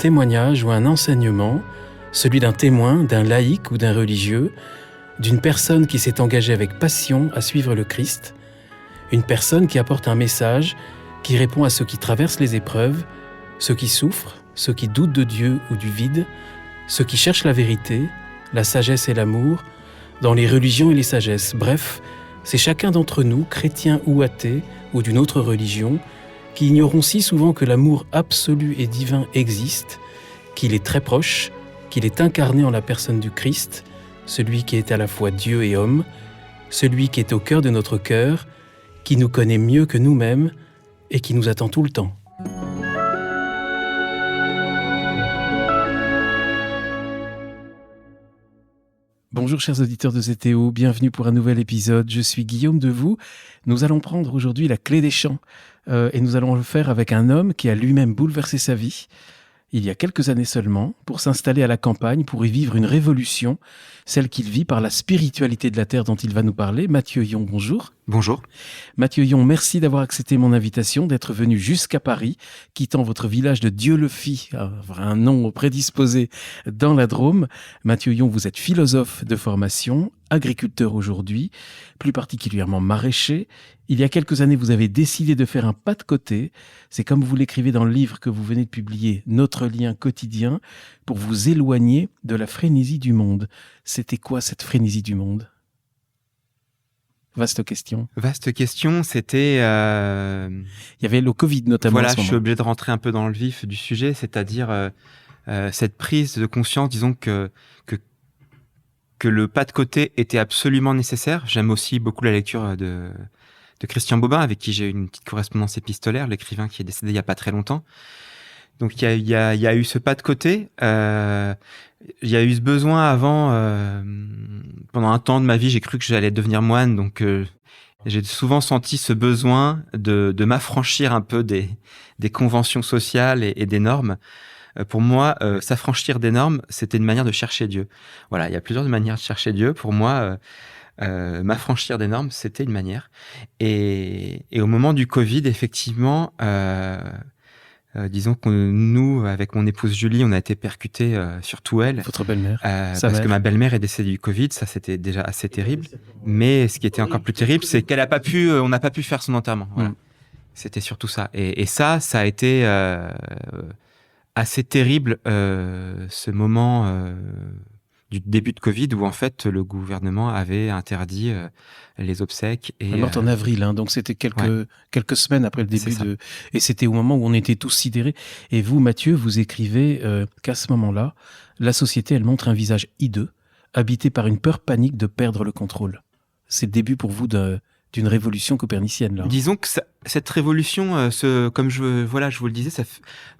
témoignage ou un enseignement, celui d'un témoin, d'un laïc ou d'un religieux, d'une personne qui s'est engagée avec passion à suivre le Christ, une personne qui apporte un message, qui répond à ceux qui traversent les épreuves, ceux qui souffrent, ceux qui doutent de Dieu ou du vide, ceux qui cherchent la vérité, la sagesse et l'amour, dans les religions et les sagesses. Bref, c'est chacun d'entre nous, chrétien ou athée, ou d'une autre religion, qui ignorons si souvent que l'amour absolu et divin existe, qu'il est très proche, qu'il est incarné en la personne du Christ, celui qui est à la fois Dieu et homme, celui qui est au cœur de notre cœur, qui nous connaît mieux que nous-mêmes et qui nous attend tout le temps. Bonjour chers auditeurs de ZTO, bienvenue pour un nouvel épisode. Je suis Guillaume Devoux. Nous allons prendre aujourd'hui la clé des champs et nous allons le faire avec un homme qui a lui-même bouleversé sa vie il y a quelques années seulement pour s'installer à la campagne, pour y vivre une révolution, celle qu'il vit par la spiritualité de la terre dont il va nous parler. Mathieu Yon, bonjour. Bonjour. Mathieu Yon, merci d'avoir accepté mon invitation, d'être venu jusqu'à Paris, quittant votre village de Dieu-le-Fit, un nom prédisposé dans la Drôme. Mathieu Yon, vous êtes philosophe de formation, agriculteur aujourd'hui, plus particulièrement maraîcher. Il y a quelques années, vous avez décidé de faire un pas de côté. C'est comme vous l'écrivez dans le livre que vous venez de publier, Notre lien quotidien, pour vous éloigner de la frénésie du monde. C'était quoi cette frénésie du monde ? Vaste question. Vaste question, c'était... Il y avait le Covid notamment. Voilà, je suis obligé de rentrer un peu dans le vif du sujet, c'est-à-dire cette prise de conscience, disons que le pas de côté était absolument nécessaire. J'aime aussi beaucoup la lecture de Christian Bobin, avec qui j'ai eu une petite correspondance épistolaire, l'écrivain qui est décédé il y a pas très longtemps. Donc il y a eu ce pas de côté. Il y a eu ce besoin avant. Pendant un temps de ma vie, j'ai cru que j'allais devenir moine, donc j'ai souvent senti ce besoin de m'affranchir un peu des conventions sociales et des normes. Pour moi, s'affranchir des normes, c'était une manière de chercher Dieu. Voilà, il y a plusieurs manières de chercher Dieu. Pour moi, m'affranchir des normes, c'était une manière. Et au moment du Covid, effectivement, disons que nous, avec mon épouse Julie, on a été percutés, surtout elle. Votre belle-mère. Parce que ma belle-mère est décédée du Covid, ça c'était déjà assez terrible. Mais ce qui était encore plus terrible, c'est qu'elle on n'a pas pu faire son enterrement. Voilà. C'était surtout ça. Et ça a été assez terrible, ce moment du début de Covid où en fait le gouvernement avait interdit les obsèques. Elle est morte en avril, donc c'était quelques semaines après le début et c'était au moment où on était tous sidérés. Et vous, Mathieu, vous écrivez qu'à ce moment-là, la société, elle montre un visage hideux, habité par une peur panique de perdre le contrôle. C'est le début pour vous d'une révolution copernicienne, là. Disons que cette révolution, comme je vous le disais,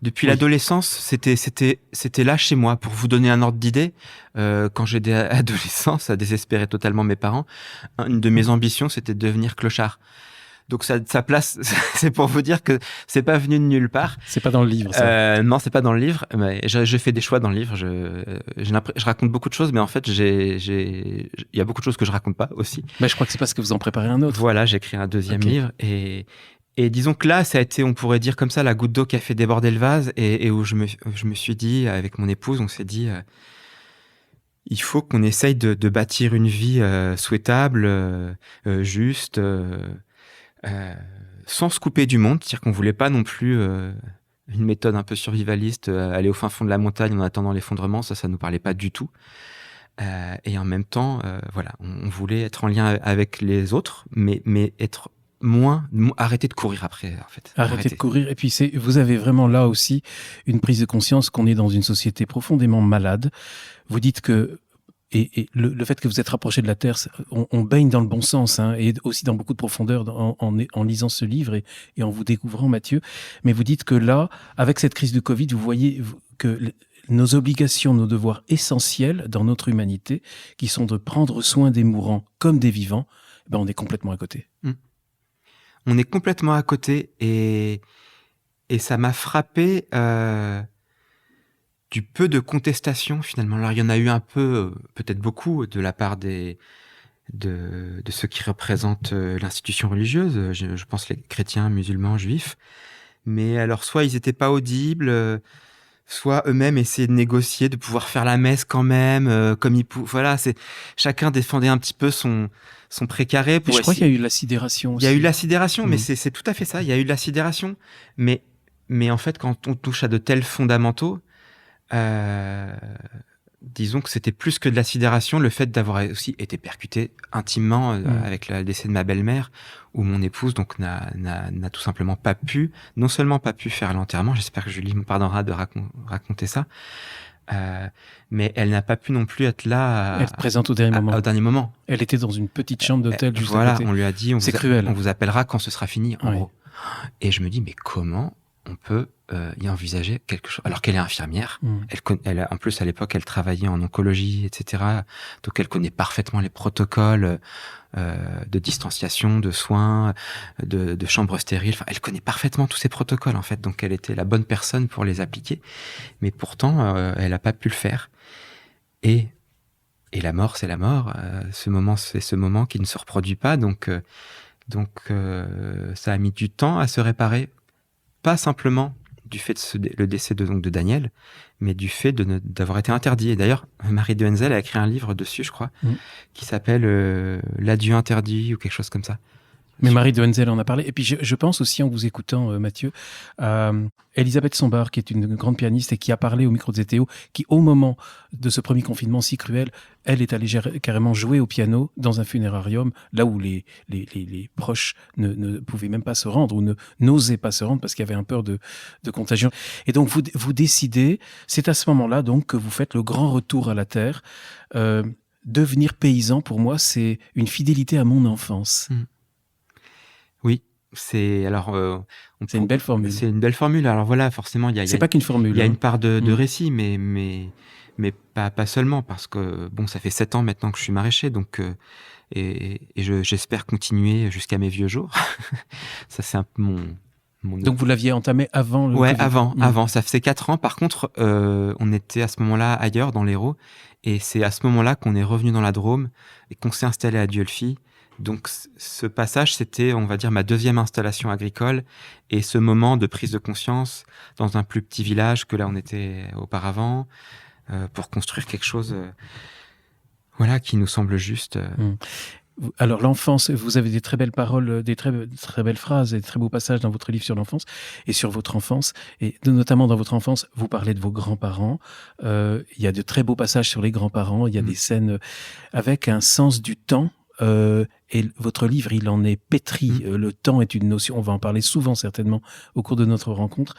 depuis l'adolescence, c'était là chez moi. Pour vous donner un ordre d'idée, quand j'étais adolescent, ça désespérait totalement mes parents. Une de mes ambitions, c'était de devenir clochard. Donc sa place, c'est pour vous dire que c'est pas venu de nulle part. C'est pas dans le livre, ça. Non, c'est pas dans le livre. Mais je fais des choix dans le livre. Je raconte beaucoup de choses, mais en fait, il y a beaucoup de choses que je raconte pas aussi. Mais je crois que c'est parce que vous en préparez un autre. Voilà, j'ai écrit un deuxième livre et disons que là, ça a été, on pourrait dire comme ça, la goutte d'eau qui a fait déborder le vase et où je me suis dit, avec mon épouse, on s'est dit, il faut qu'on essaye de bâtir une vie souhaitable, juste. Sans se couper du monde, c'est-à-dire qu'on voulait pas non plus une méthode un peu survivaliste, aller au fin fond de la montagne en attendant l'effondrement, ça nous parlait pas du tout. Et en même temps, voilà, on voulait être en lien avec les autres, mais être arrêter de courir après, en fait. Arrêter de courir. Et puis vous avez vraiment là aussi une prise de conscience qu'on est dans une société profondément malade. Vous dites que et le fait que vous êtes rapproché de la Terre, on baigne dans le bon sens, et aussi dans beaucoup de profondeur en lisant ce livre et en vous découvrant, Mathieu. Mais vous dites que là, avec cette crise du Covid, vous voyez que nos obligations, nos devoirs essentiels dans notre humanité, qui sont de prendre soin des mourants comme des vivants, on est complètement à côté. On est complètement à côté et ça m'a frappé... du peu de contestation finalement. Alors il y en a eu un peu, peut-être beaucoup, de la part de ceux qui représentent l'institution religieuse, je pense les chrétiens, musulmans, juifs, mais alors soit ils étaient pas audibles, soit eux-mêmes essayaient de négocier, de pouvoir faire la messe quand même, comme ils pouvaient. Voilà, chacun défendait un petit peu son précaré. Et je crois qu'il y a eu la sidération Il y aussi. a eu la sidération, mais Mm. c'est tout à fait ça. Il y a eu de la sidération. Mais en fait, quand on touche à de tels fondamentaux, disons que c'était plus que de la sidération, le fait d'avoir aussi été percuté intimement avec le décès de ma belle-mère, où mon épouse donc n'a tout simplement pas pu, non seulement pas pu faire l'enterrement, j'espère que Julie me pardonnera de raconter ça, mais elle n'a pas pu non plus être là Être présente au dernier moment. au dernier moment. Elle était dans une petite chambre d'hôtel juste Voilà, à côté. on lui a dit, C'est cruel. On vous appellera quand ce sera fini, en Oui. gros. Et je me dis, mais comment on peut y envisager quelque chose alors qu'elle est infirmière, elle en plus à l'époque elle travaillait en oncologie, etc. Donc elle connaît parfaitement les protocoles de distanciation, de soins, de chambres stériles. Enfin, elle connaît parfaitement tous ces protocoles en fait. Donc elle était la bonne personne pour les appliquer. Mais pourtant elle n'a pas pu le faire. Et la mort, c'est la mort. Ce moment, c'est ce moment qui ne se reproduit pas. Donc ça a mis du temps à se réparer. Pas simplement du fait de le décès de Daniel, mais du fait d'avoir été interdit. Et d'ailleurs, Marie de Henzel a écrit un livre dessus, je crois, qui s'appelle L'adieu interdit ou quelque chose comme ça. Mais Marie de Henzel en a parlé. Et puis je pense aussi, en vous écoutant, Mathieu, à Elisabeth Sombart, qui est une grande pianiste et qui a parlé au micro de ZTO, qui, au moment de ce premier confinement si cruel, elle est allée carrément jouer au piano dans un funérarium, là où les proches ne pouvaient même pas se rendre ou n'osaient pas se rendre parce qu'il y avait un peur de contagion. Et donc, vous décidez, c'est à ce moment-là donc que vous faites le grand retour à la terre. Devenir paysan, pour moi, c'est une fidélité à mon enfance. Oui, c'est c'est une belle formule. C'est une belle formule. Alors voilà, forcément, c'est pas qu'une formule. Il y a une part de récit, mais pas seulement, parce que bon, ça fait 7 ans maintenant que je suis maraîcher, donc j'espère continuer jusqu'à mes vieux jours. Ça, c'est un peu mon. Donc vous l'aviez entamé avant le Ouais, Covid. avant. Ça faisait 4 ans. Par contre, on était à ce moment-là ailleurs, dans l'Hérault, et c'est à ce moment-là qu'on est revenu dans la Drôme et qu'on s'est installé à Dieulefit. Donc ce passage, c'était, on va dire, ma deuxième installation agricole et ce moment de prise de conscience dans un plus petit village que là on était auparavant pour construire quelque chose voilà, qui nous semble juste. Alors l'enfance, vous avez des très belles paroles, des très belles phrases et des très beaux passages dans votre livre sur l'enfance et sur votre enfance. Et notamment dans votre enfance, vous parlez de vos grands-parents. Il y a de très beaux passages sur les grands-parents. Il y a des scènes avec un sens du temps. Et votre livre, il en est pétri. Le temps est une notion, on va en parler souvent certainement au cours de notre rencontre.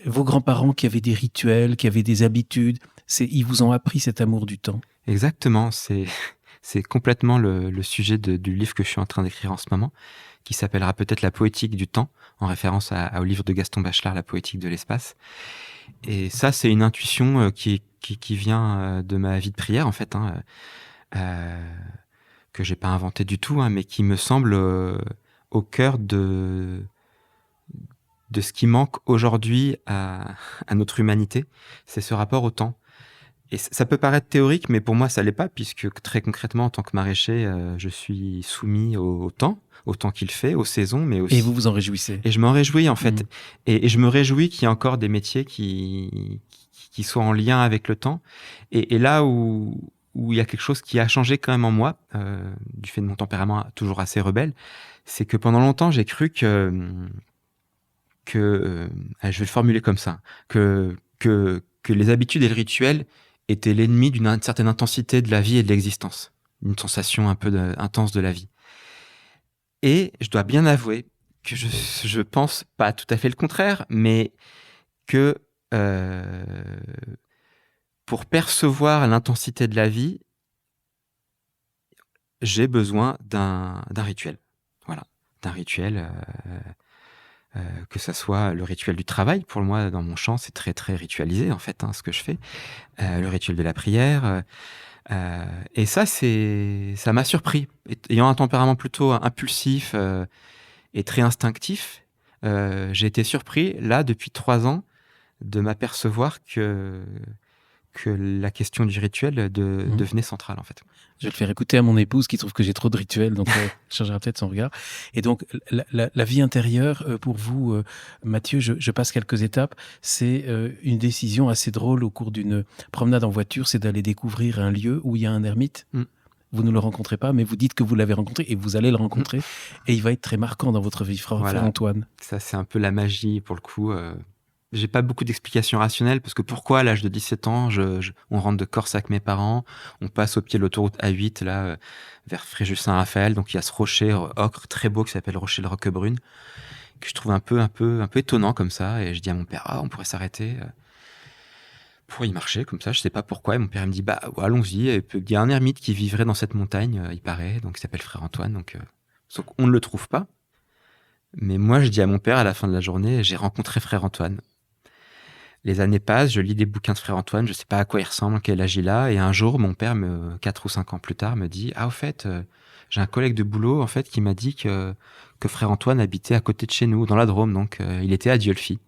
Vos grands-parents qui avaient des rituels, qui avaient des habitudes, ils vous ont appris cet amour du temps. Exactement, c'est complètement le sujet du livre que je suis en train d'écrire en ce moment, qui s'appellera peut-être La poétique du temps, en référence au livre de Gaston Bachelard, La poétique de l'espace. Et ça, c'est une intuition qui vient de ma vie de prière, en fait, que j'ai pas inventé du tout, mais qui me semble au cœur de ce qui manque aujourd'hui à notre humanité, c'est ce rapport au temps. Et ça peut paraître théorique, mais pour moi ça l'est pas, puisque très concrètement en tant que maraîcher, je suis soumis au temps qu'il fait, aux saisons, mais aussi. Et vous vous en réjouissez. Et je m'en réjouis en fait, et je me réjouis qu'il y ait encore des métiers qui soient en lien avec le temps. Et là où il y a quelque chose qui a changé quand même en moi, du fait de mon tempérament toujours assez rebelle, c'est que pendant longtemps, j'ai cru que je vais le formuler comme ça, que les habitudes et le rituel étaient l'ennemi d'une certaine intensité de la vie et de l'existence, une sensation un peu intense de la vie. Et je dois bien avouer que je pense pas tout à fait le contraire, mais que pour percevoir l'intensité de la vie, j'ai besoin d'un rituel. Voilà, d'un rituel, que ça soit le rituel du travail. Pour moi, dans mon champ, c'est très très ritualisé en fait, ce que je fais. Le rituel de la prière. Et ça m'a surpris. Ayant un tempérament plutôt impulsif et très instinctif, j'ai été surpris là depuis 3 ans de m'apercevoir que que la question du rituel devenait centrale, en fait. Je vais le faire écouter à mon épouse qui trouve que j'ai trop de rituels, donc elle changera peut-être son regard. Et donc, la vie intérieure, pour vous, Mathieu, je passe quelques étapes. C'est une décision assez drôle au cours d'une promenade en voiture, c'est d'aller découvrir un lieu où il y a un ermite. Vous ne le rencontrez pas, mais vous dites que vous l'avez rencontré et vous allez le rencontrer. Et il va être très marquant dans votre vie, frère Antoine. Ça, c'est un peu la magie, pour le coup. J'ai pas beaucoup d'explications rationnelles parce que pourquoi à l'âge de 17 ans, on rentre de Corse avec mes parents, on passe au pied de l'autoroute A8 là vers Fréjus-Saint-Raphaël, donc il y a ce rocher ocre très beau qui s'appelle Rocher de Roquebrune que je trouve un peu étonnant comme ça, et je dis à mon père on pourrait s'arrêter pour y marcher comme ça, je sais pas pourquoi, et mon père il me dit allons-y, et il y a un ermite qui vivrait dans cette montagne, il paraît, donc il s'appelle Frère Antoine, donc on ne le trouve pas. Mais moi je dis à mon père à la fin de la journée, j'ai rencontré Frère Antoine. Les années passent, je lis des bouquins de Frère Antoine, je sais pas à quoi il ressemble, quel âge il a, et un jour, mon père, 4 ou 5 ans plus tard, me dit « au fait, j'ai un collègue de boulot en fait qui m'a dit que Frère Antoine habitait à côté de chez nous, dans la Drôme, donc il était à Dieulfi.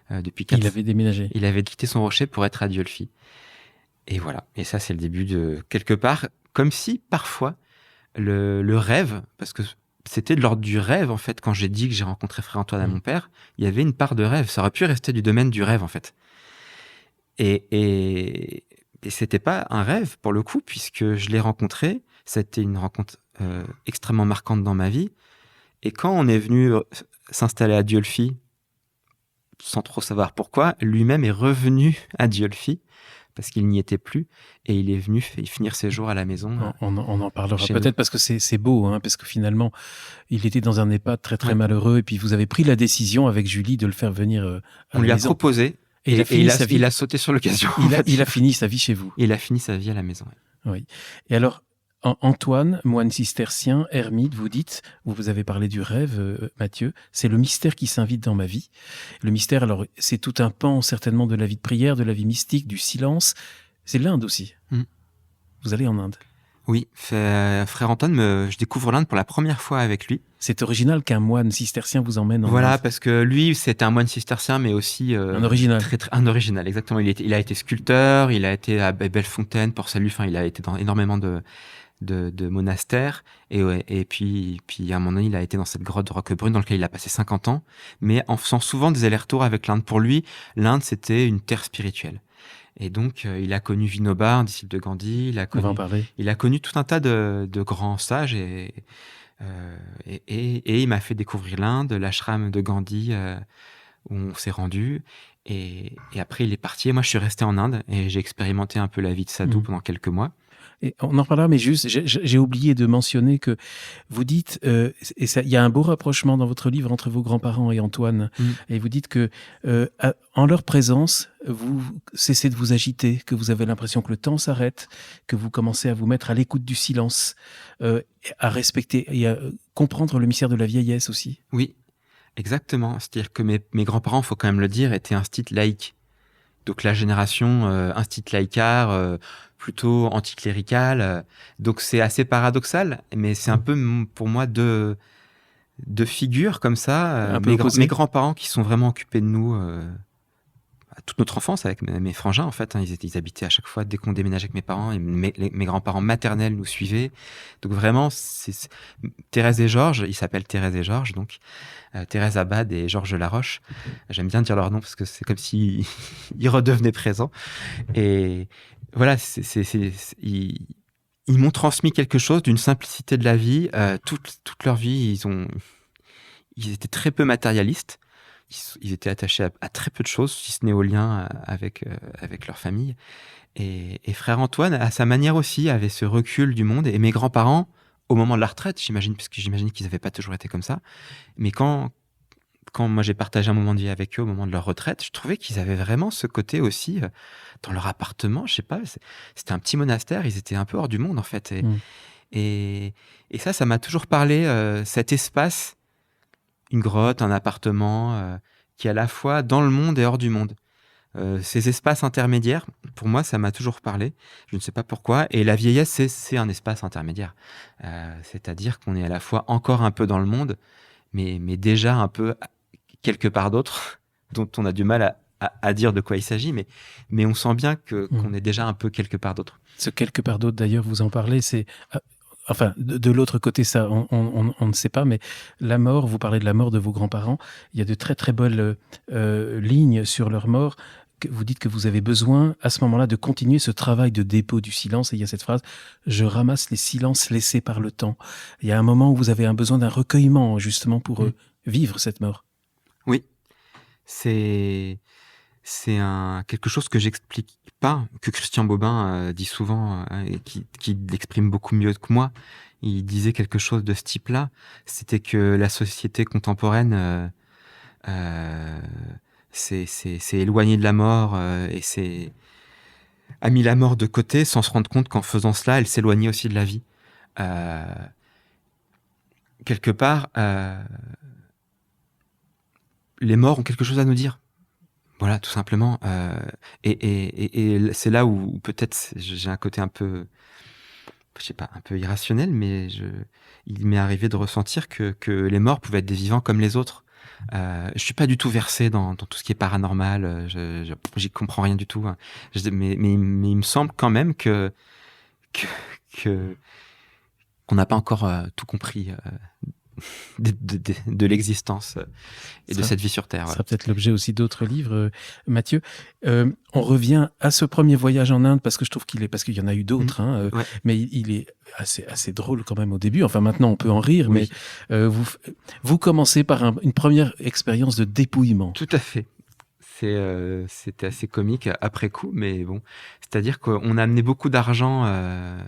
Depuis 4 Il avait déménagé. Il avait quitté son rocher pour être à Dieulfi. Et voilà, et ça c'est le début de quelque part, comme si parfois le rêve, parce que c'était de l'ordre du rêve en fait, quand j'ai dit que j'ai rencontré Frère Antoine à mon père, il y avait une part de rêve, ça aurait pu rester du domaine du rêve en fait. Et c'était pas un rêve pour le coup, puisque je l'ai rencontré. C'était une rencontre extrêmement marquante dans ma vie. Et quand on est venu s'installer à Dieulfi, sans trop savoir pourquoi, lui-même est revenu à Dieulfi parce qu'il n'y était plus, et il est venu finir ses jours à la maison. On en parlera peut-être parce que c'est beau, parce que finalement, il était dans un EHPAD très très malheureux, et puis vous avez pris la décision avec Julie de le faire venir à la maison. On lui a proposé. Et il a sauté sur l'occasion. Il a fini sa vie chez vous. Il a fini sa vie à la maison. Oui. Et alors, Antoine, moine cistercien, ermite, vous avez parlé du rêve, Mathieu, c'est le mystère qui s'invite dans ma vie. Le mystère, alors, c'est tout un pan certainement de la vie de prière, de la vie mystique, du silence. C'est l'Inde aussi. Vous allez en Inde. Oui, Frère Antoine, je découvre l'Inde pour la première fois avec lui. C'est original qu'un moine cistercien vous emmène en Inde. Voilà, parce que lui, c'était un moine cistercien, mais aussi... un original. Un original, exactement. Il a été sculpteur, il a été à Bellefontaine, Port-Salut, enfin, il a été dans énormément de monastères, et puis à un moment donné, il a été dans cette grotte de Roquebrune dans laquelle il a passé 50 ans, mais en faisant souvent des allers-retours avec l'Inde. Pour lui, l'Inde, c'était une terre spirituelle. Et donc, il a connu Vinoba, un disciple de Gandhi, il a connu tout un tas de grands sages, et il m'a fait découvrir l'Inde, l'ashram de Gandhi, où on s'est rendu, et après il est parti, et moi je suis resté en Inde, et j'ai expérimenté un peu la vie de sadhu pendant quelques mois. Et on en reparlera, mais juste, j'ai oublié de mentionner que vous dites, et il y a un beau rapprochement dans votre livre entre vos grands-parents et Antoine, et vous dites que en leur présence, vous cessez de vous agiter, que vous avez l'impression que le temps s'arrête, que vous commencez à vous mettre à l'écoute du silence, à respecter et à comprendre le mystère de la vieillesse aussi. Oui, exactement. C'est-à-dire que mes grands-parents, faut quand même le dire, étaient instituts laïques. Donc la génération institut laïcard, plutôt anticléricale. Donc c'est assez paradoxal, mais c'est un peu pour moi deux figures comme ça. Mes grands-parents qui sont vraiment occupés de nous toute notre enfance avec mes frangins en fait. Ils habitaient à chaque fois dès qu'on déménageait avec mes parents. Et mes grands-parents maternels nous suivaient. Donc vraiment, c'est Thérèse et Georges. Ils s'appellent Thérèse et Georges, donc Thérèse Abad et Georges Laroche. J'aime bien dire leur nom parce que c'est comme s'ils redevenaient présents. Et voilà, ils m'ont transmis quelque chose d'une simplicité de la vie. Toute leur vie, ils étaient très peu matérialistes. Ils étaient attachés à très peu de choses, si ce n'est au lien avec leur famille. Et Frère Antoine, à sa manière aussi, avait ce recul du monde. Et mes grands-parents, au moment de la retraite, j'imagine, parce que j'imagine qu'ils n'avaient pas toujours été comme ça, mais quand moi j'ai partagé un moment de vie avec eux au moment de leur retraite, je trouvais qu'ils avaient vraiment ce côté aussi dans leur appartement. Je sais pas, c'était un petit monastère, ils étaient un peu hors du monde en fait. Et ça m'a toujours parlé, cet espace, une grotte, un appartement, qui est à la fois dans le monde et hors du monde. Ces espaces intermédiaires, pour moi, ça m'a toujours parlé. Je ne sais pas pourquoi. Et la vieillesse, c'est un espace intermédiaire. C'est-à-dire qu'on est à la fois encore un peu dans le monde, mais déjà un peu quelque part d'autre, dont on a du mal à dire de quoi il s'agit, mais on sent bien qu'on est déjà un peu quelque part d'autre. Ce quelque part d'autre, d'ailleurs, vous en parlez, c'est... Enfin, de l'autre côté, ça, on ne sait pas, mais la mort, vous parlez de la mort de vos grands-parents, il y a de très très belles lignes sur leur mort. Vous dites que vous avez besoin, à ce moment-là, de continuer ce travail de dépôt du silence. Et il y a cette phrase, « Je ramasse les silences laissés par le temps ». Il y a un moment où vous avez un besoin d'un recueillement, justement, pour vivre cette mort. Oui, c'est quelque chose que j'explique pas, que Christian Bobin dit souvent et qui l'exprime beaucoup mieux que moi. Il disait quelque chose de ce type-là, c'était que la société contemporaine s'est éloignée de la mort et a mis la mort de côté sans se rendre compte qu'en faisant cela, elle s'éloignait aussi de la vie. Quelque part, les morts ont quelque chose à nous dire. Voilà, tout simplement. Et c'est là où peut-être j'ai un côté un peu, je sais pas, un peu irrationnel, mais il m'est arrivé de ressentir que les morts pouvaient être des vivants comme les autres. Je suis pas du tout versé dans tout ce qui est paranormal. J'y comprends rien du tout. Hein. Mais il me semble quand même qu'on n'a pas encore tout compris. De l'existence et de cette vie sur Terre. Ça sera peut-être l'objet aussi d'autres livres, Mathieu. On revient à ce premier voyage en Inde parce que je trouve parce qu'il y en a eu d'autres, mais il est assez drôle quand même au début. Enfin, maintenant, on peut en rire, oui. Mais vous commencez par une première expérience de dépouillement. Tout à fait. C'était assez comique après coup, mais bon, c'est-à-dire qu'on a amené beaucoup d'argent,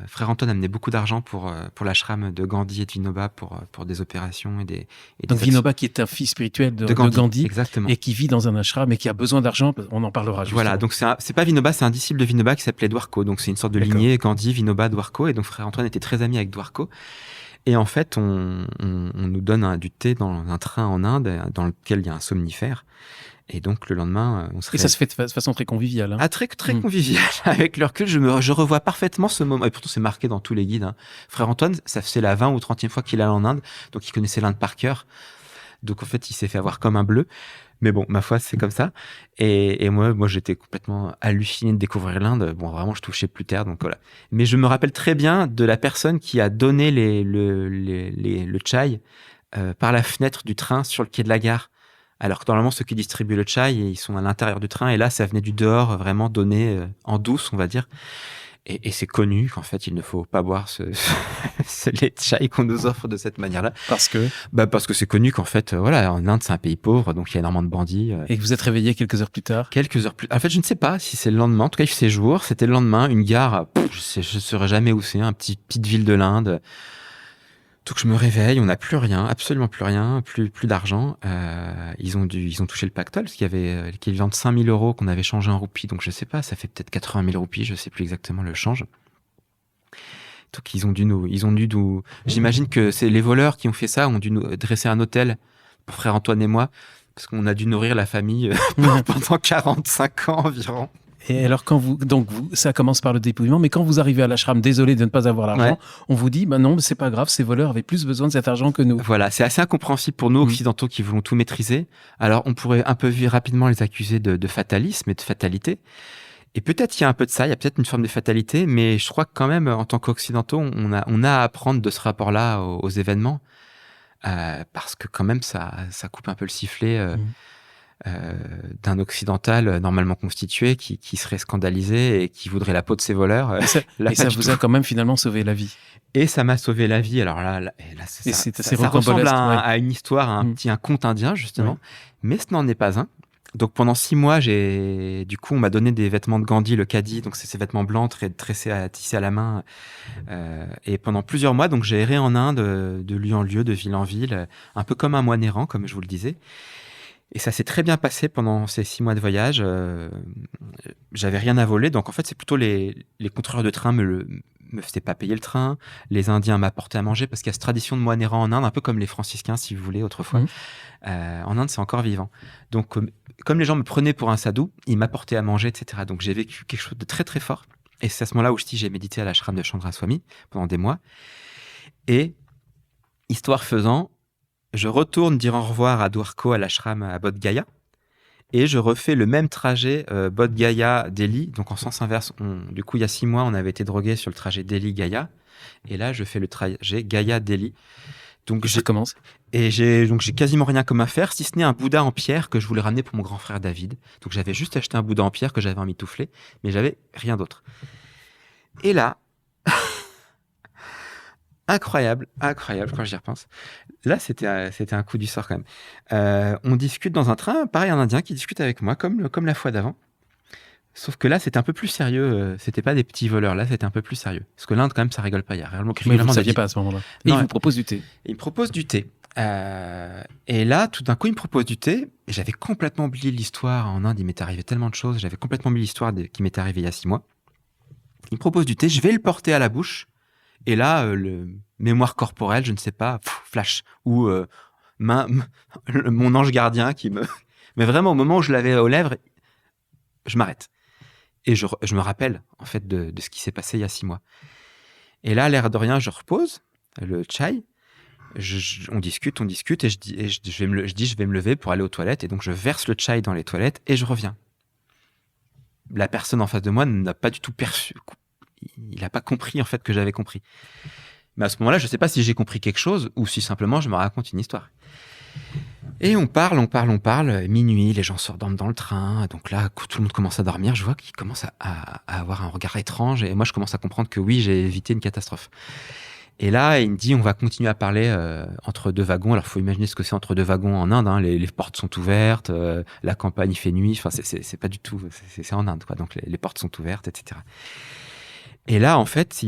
frère Antoine a amené beaucoup d'argent pour l'ashram de Gandhi et de Vinoba pour des opérations et des Donc Vinoba qui est un fils spirituel de Gandhi exactement. Et qui vit dans un ashram et qui a besoin d'argent, on en parlera justement. Voilà, donc c'est pas Vinoba, c'est un disciple de Vinoba qui s'appelait Dwarko, donc c'est une sorte de lignée Gandhi, Vinoba, Dwarko, et donc frère Antoine était très ami avec Dwarko. Et en fait, on nous donne du thé dans un train en Inde dans lequel il y a un somnifère. Et donc, le lendemain, on serait... Et ça se fait de façon très conviviale. Hein. Ah, très conviviale. Avec le recul, je revois parfaitement ce moment. Et pourtant, c'est marqué dans tous les guides. Hein. Frère Antoine, ça faisait la 20 ou 30e fois qu'il allait en Inde. Donc, il connaissait l'Inde par cœur. Donc, en fait, il s'est fait avoir comme un bleu. Mais bon, ma foi, c'est comme ça. Et moi, j'étais complètement halluciné de découvrir l'Inde. Bon, vraiment, je touchais plus terre. Donc, voilà. Mais je me rappelle très bien de la personne qui a donné le chai par la fenêtre du train sur le quai de la gare. Alors que normalement, ceux qui distribuent le chai, ils sont à l'intérieur du train. Et là, ça venait du dehors, vraiment donné en douce, on va dire. Et c'est connu qu'en fait, il ne faut pas boire ce lait de chai qu'on nous offre de cette manière-là. Parce que c'est connu qu'en fait, voilà, en Inde, c'est un pays pauvre, donc il y a énormément de bandits. Et que vous êtes réveillé quelques heures plus tard. En fait, je ne sais pas si c'est le lendemain. En tout cas, il fait jour. C'était le lendemain. Une gare, je ne saurais jamais où c'est, petite ville de l'Inde. Donc je me réveille, on n'a plus rien, absolument plus rien, plus d'argent. Ils ont touché le pactole, parce qu'il y avait l'équivalent de 5 000 € qu'on avait changé en roupies. Donc je sais pas, ça fait peut-être 80 000 roupies, je sais plus exactement le change. Donc ils ont dû nous... J'imagine que c'est les voleurs qui ont fait ça, ont dû nous dresser un hôtel pour frère Antoine et moi, parce qu'on a dû nourrir la famille pendant 45 ans environ. Et alors, ça commence par le dépouillement, mais quand vous arrivez à l'ashram, désolé de ne pas avoir l'argent, on vous dit, non, c'est pas grave, ces voleurs avaient plus besoin de cet argent que nous. Voilà, c'est assez incompréhensible pour nous, occidentaux, qui voulons tout maîtriser. Alors, on pourrait un peu rapidement les accuser de fatalisme et de fatalité. Et peut-être il y a un peu de ça, il y a peut-être une forme de fatalité, mais je crois que quand même, en tant qu'occidentaux, on a à apprendre de ce rapport-là aux événements, parce que quand même, ça coupe un peu le sifflet. D'un occidental normalement constitué qui serait scandalisé et qui voudrait la peau de ses voleurs. Et ça vous a quand même finalement sauvé la vie. Et ça m'a sauvé la vie. Alors là ça ressemble à une histoire, un conte indien justement, mais ce n'en est pas un. Donc pendant 6 mois, on m'a donné des vêtements de Gandhi, le khadi, donc c'est ces vêtements blancs tressés à tisser à la main. Et pendant plusieurs mois, donc j'ai erré en Inde, de lieu en lieu, de ville en ville, un peu comme un moine errant, comme je vous le disais. Et ça s'est très bien passé pendant ces 6 mois de voyage. J'avais rien à voler, donc en fait, c'est plutôt les contrôleurs de train me faisaient pas payer le train. Les Indiens m'apportaient à manger, parce qu'il y a cette tradition de moine errant en Inde, un peu comme les franciscains, si vous voulez, autrefois. En Inde, c'est encore vivant. Donc, comme les gens me prenaient pour un sadhu, ils m'apportaient à manger, etc. Donc, j'ai vécu quelque chose de très, très fort. Et c'est à ce moment-là où j'ai médité à l'ashram de Chandraswami pendant des mois. Et, histoire faisant, je retourne dire au revoir à Dwarko, à l'ashram à Bodh Gaya. Et je refais le même trajet Bodh Gaya Delhi, donc en sens inverse. Du coup, il y a 6 mois, on avait été drogués sur le trajet Delhi Gaya, et là, je fais le trajet Gaya Delhi. Donc Ça commence. Et j'ai quasiment rien comme à faire, si ce n'est un Bouddha en pierre que je voulais ramener pour mon grand frère David. Donc j'avais juste acheté un Bouddha en pierre que j'avais emmitouflé, mais j'avais rien d'autre. Et là, incroyable quand j'y repense. Là, c'était un coup du sort quand même. On discute dans un train, pareil, un Indien qui discute avec moi, comme la fois d'avant. Sauf que là, c'était un peu plus sérieux. C'était pas des petits voleurs. Là, c'était un peu plus sérieux. Parce que l'Inde, quand même, ça rigole pas. Il y a réellement Mais vous ne saviez pas à ce moment-là. Et il vous propose du thé. Il me propose du thé. Et là, tout d'un coup, il me propose du thé. Et j'avais complètement oublié l'histoire. En Inde, il m'était arrivé tellement de choses. J'avais complètement oublié l'histoire qui m'était arrivée il y a 6 mois. Il me propose du thé. Je vais le porter à la bouche. Et là, le mémoire corporelle, je ne sais pas, flash. Ou mon ange gardien qui me... Mais vraiment, au moment où je l'avais aux lèvres, je m'arrête. Et je me rappelle, en fait, de ce qui s'est passé il y a 6 mois. Et là, l'air de rien, je repose le chai. On discute, et je vais me lever pour aller aux toilettes. Et donc, je verse le chai dans les toilettes et je reviens. La personne en face de moi n'a pas du tout perçu. Il n'a pas compris, en fait, que j'avais compris. Mais à ce moment-là, je ne sais pas si j'ai compris quelque chose ou si simplement je me raconte une histoire. Et on parle. Minuit, les gens s'endorment dans le train. Donc là, tout le monde commence à dormir. Je vois qu'il commence à avoir un regard étrange. Et moi, je commence à comprendre que oui, j'ai évité une catastrophe. Et là, il me dit, on va continuer à parler entre 2 wagons. Alors, il faut imaginer ce que c'est entre 2 wagons en Inde. Hein. Les portes sont ouvertes, la campagne, il fait nuit. Enfin, c'est pas du tout... C'est en Inde, quoi. Donc, les portes sont ouvertes, etc. Et là, en fait,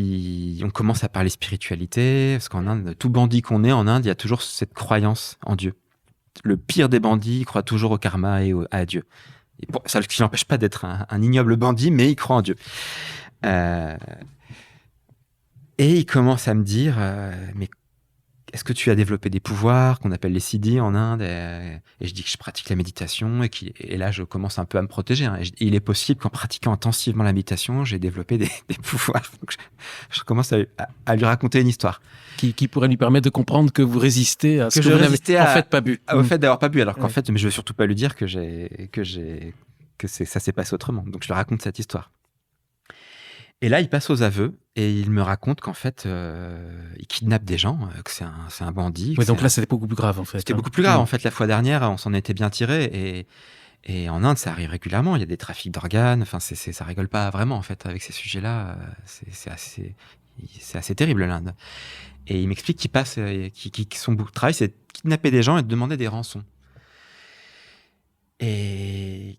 on commence à parler spiritualité. Parce qu'en Inde, tout bandit qu'on est en Inde, il y a toujours cette croyance en Dieu. Le pire des bandits, il croit toujours au karma et à Dieu. Et ça ne l'empêche pas d'être un ignoble bandit, mais il croit en Dieu. Et il commence à me dire, mais est-ce que tu as développé des pouvoirs qu'on appelle les siddhis en Inde? Et je dis que je pratique la méditation et là, je commence un peu à me protéger. Hein. Il est possible qu'en pratiquant intensivement la méditation, j'ai développé des pouvoirs. Donc je commence à lui raconter une histoire. Qui pourrait lui permettre de comprendre que vous résistez à ce que vous n'avez en fait pas bu. Au fait d'avoir pas bu, alors qu'en fait, mais je veux surtout pas lui dire que ça s'est passé autrement. Donc je lui raconte cette histoire. Et là, il passe aux aveux et il me raconte qu'en fait, il kidnappe des gens, que c'est un bandit. Oui, donc là, c'était beaucoup plus grave, en fait. C'était beaucoup plus grave. En fait, la fois dernière, on s'en était bien tiré. Et en Inde, ça arrive régulièrement. Il y a des trafics d'organes. Enfin, ça rigole pas vraiment, en fait, avec ces sujets-là. C'est assez terrible, l'Inde. Et il m'explique son bout de travail, c'est de kidnapper des gens et de demander des rançons. Mais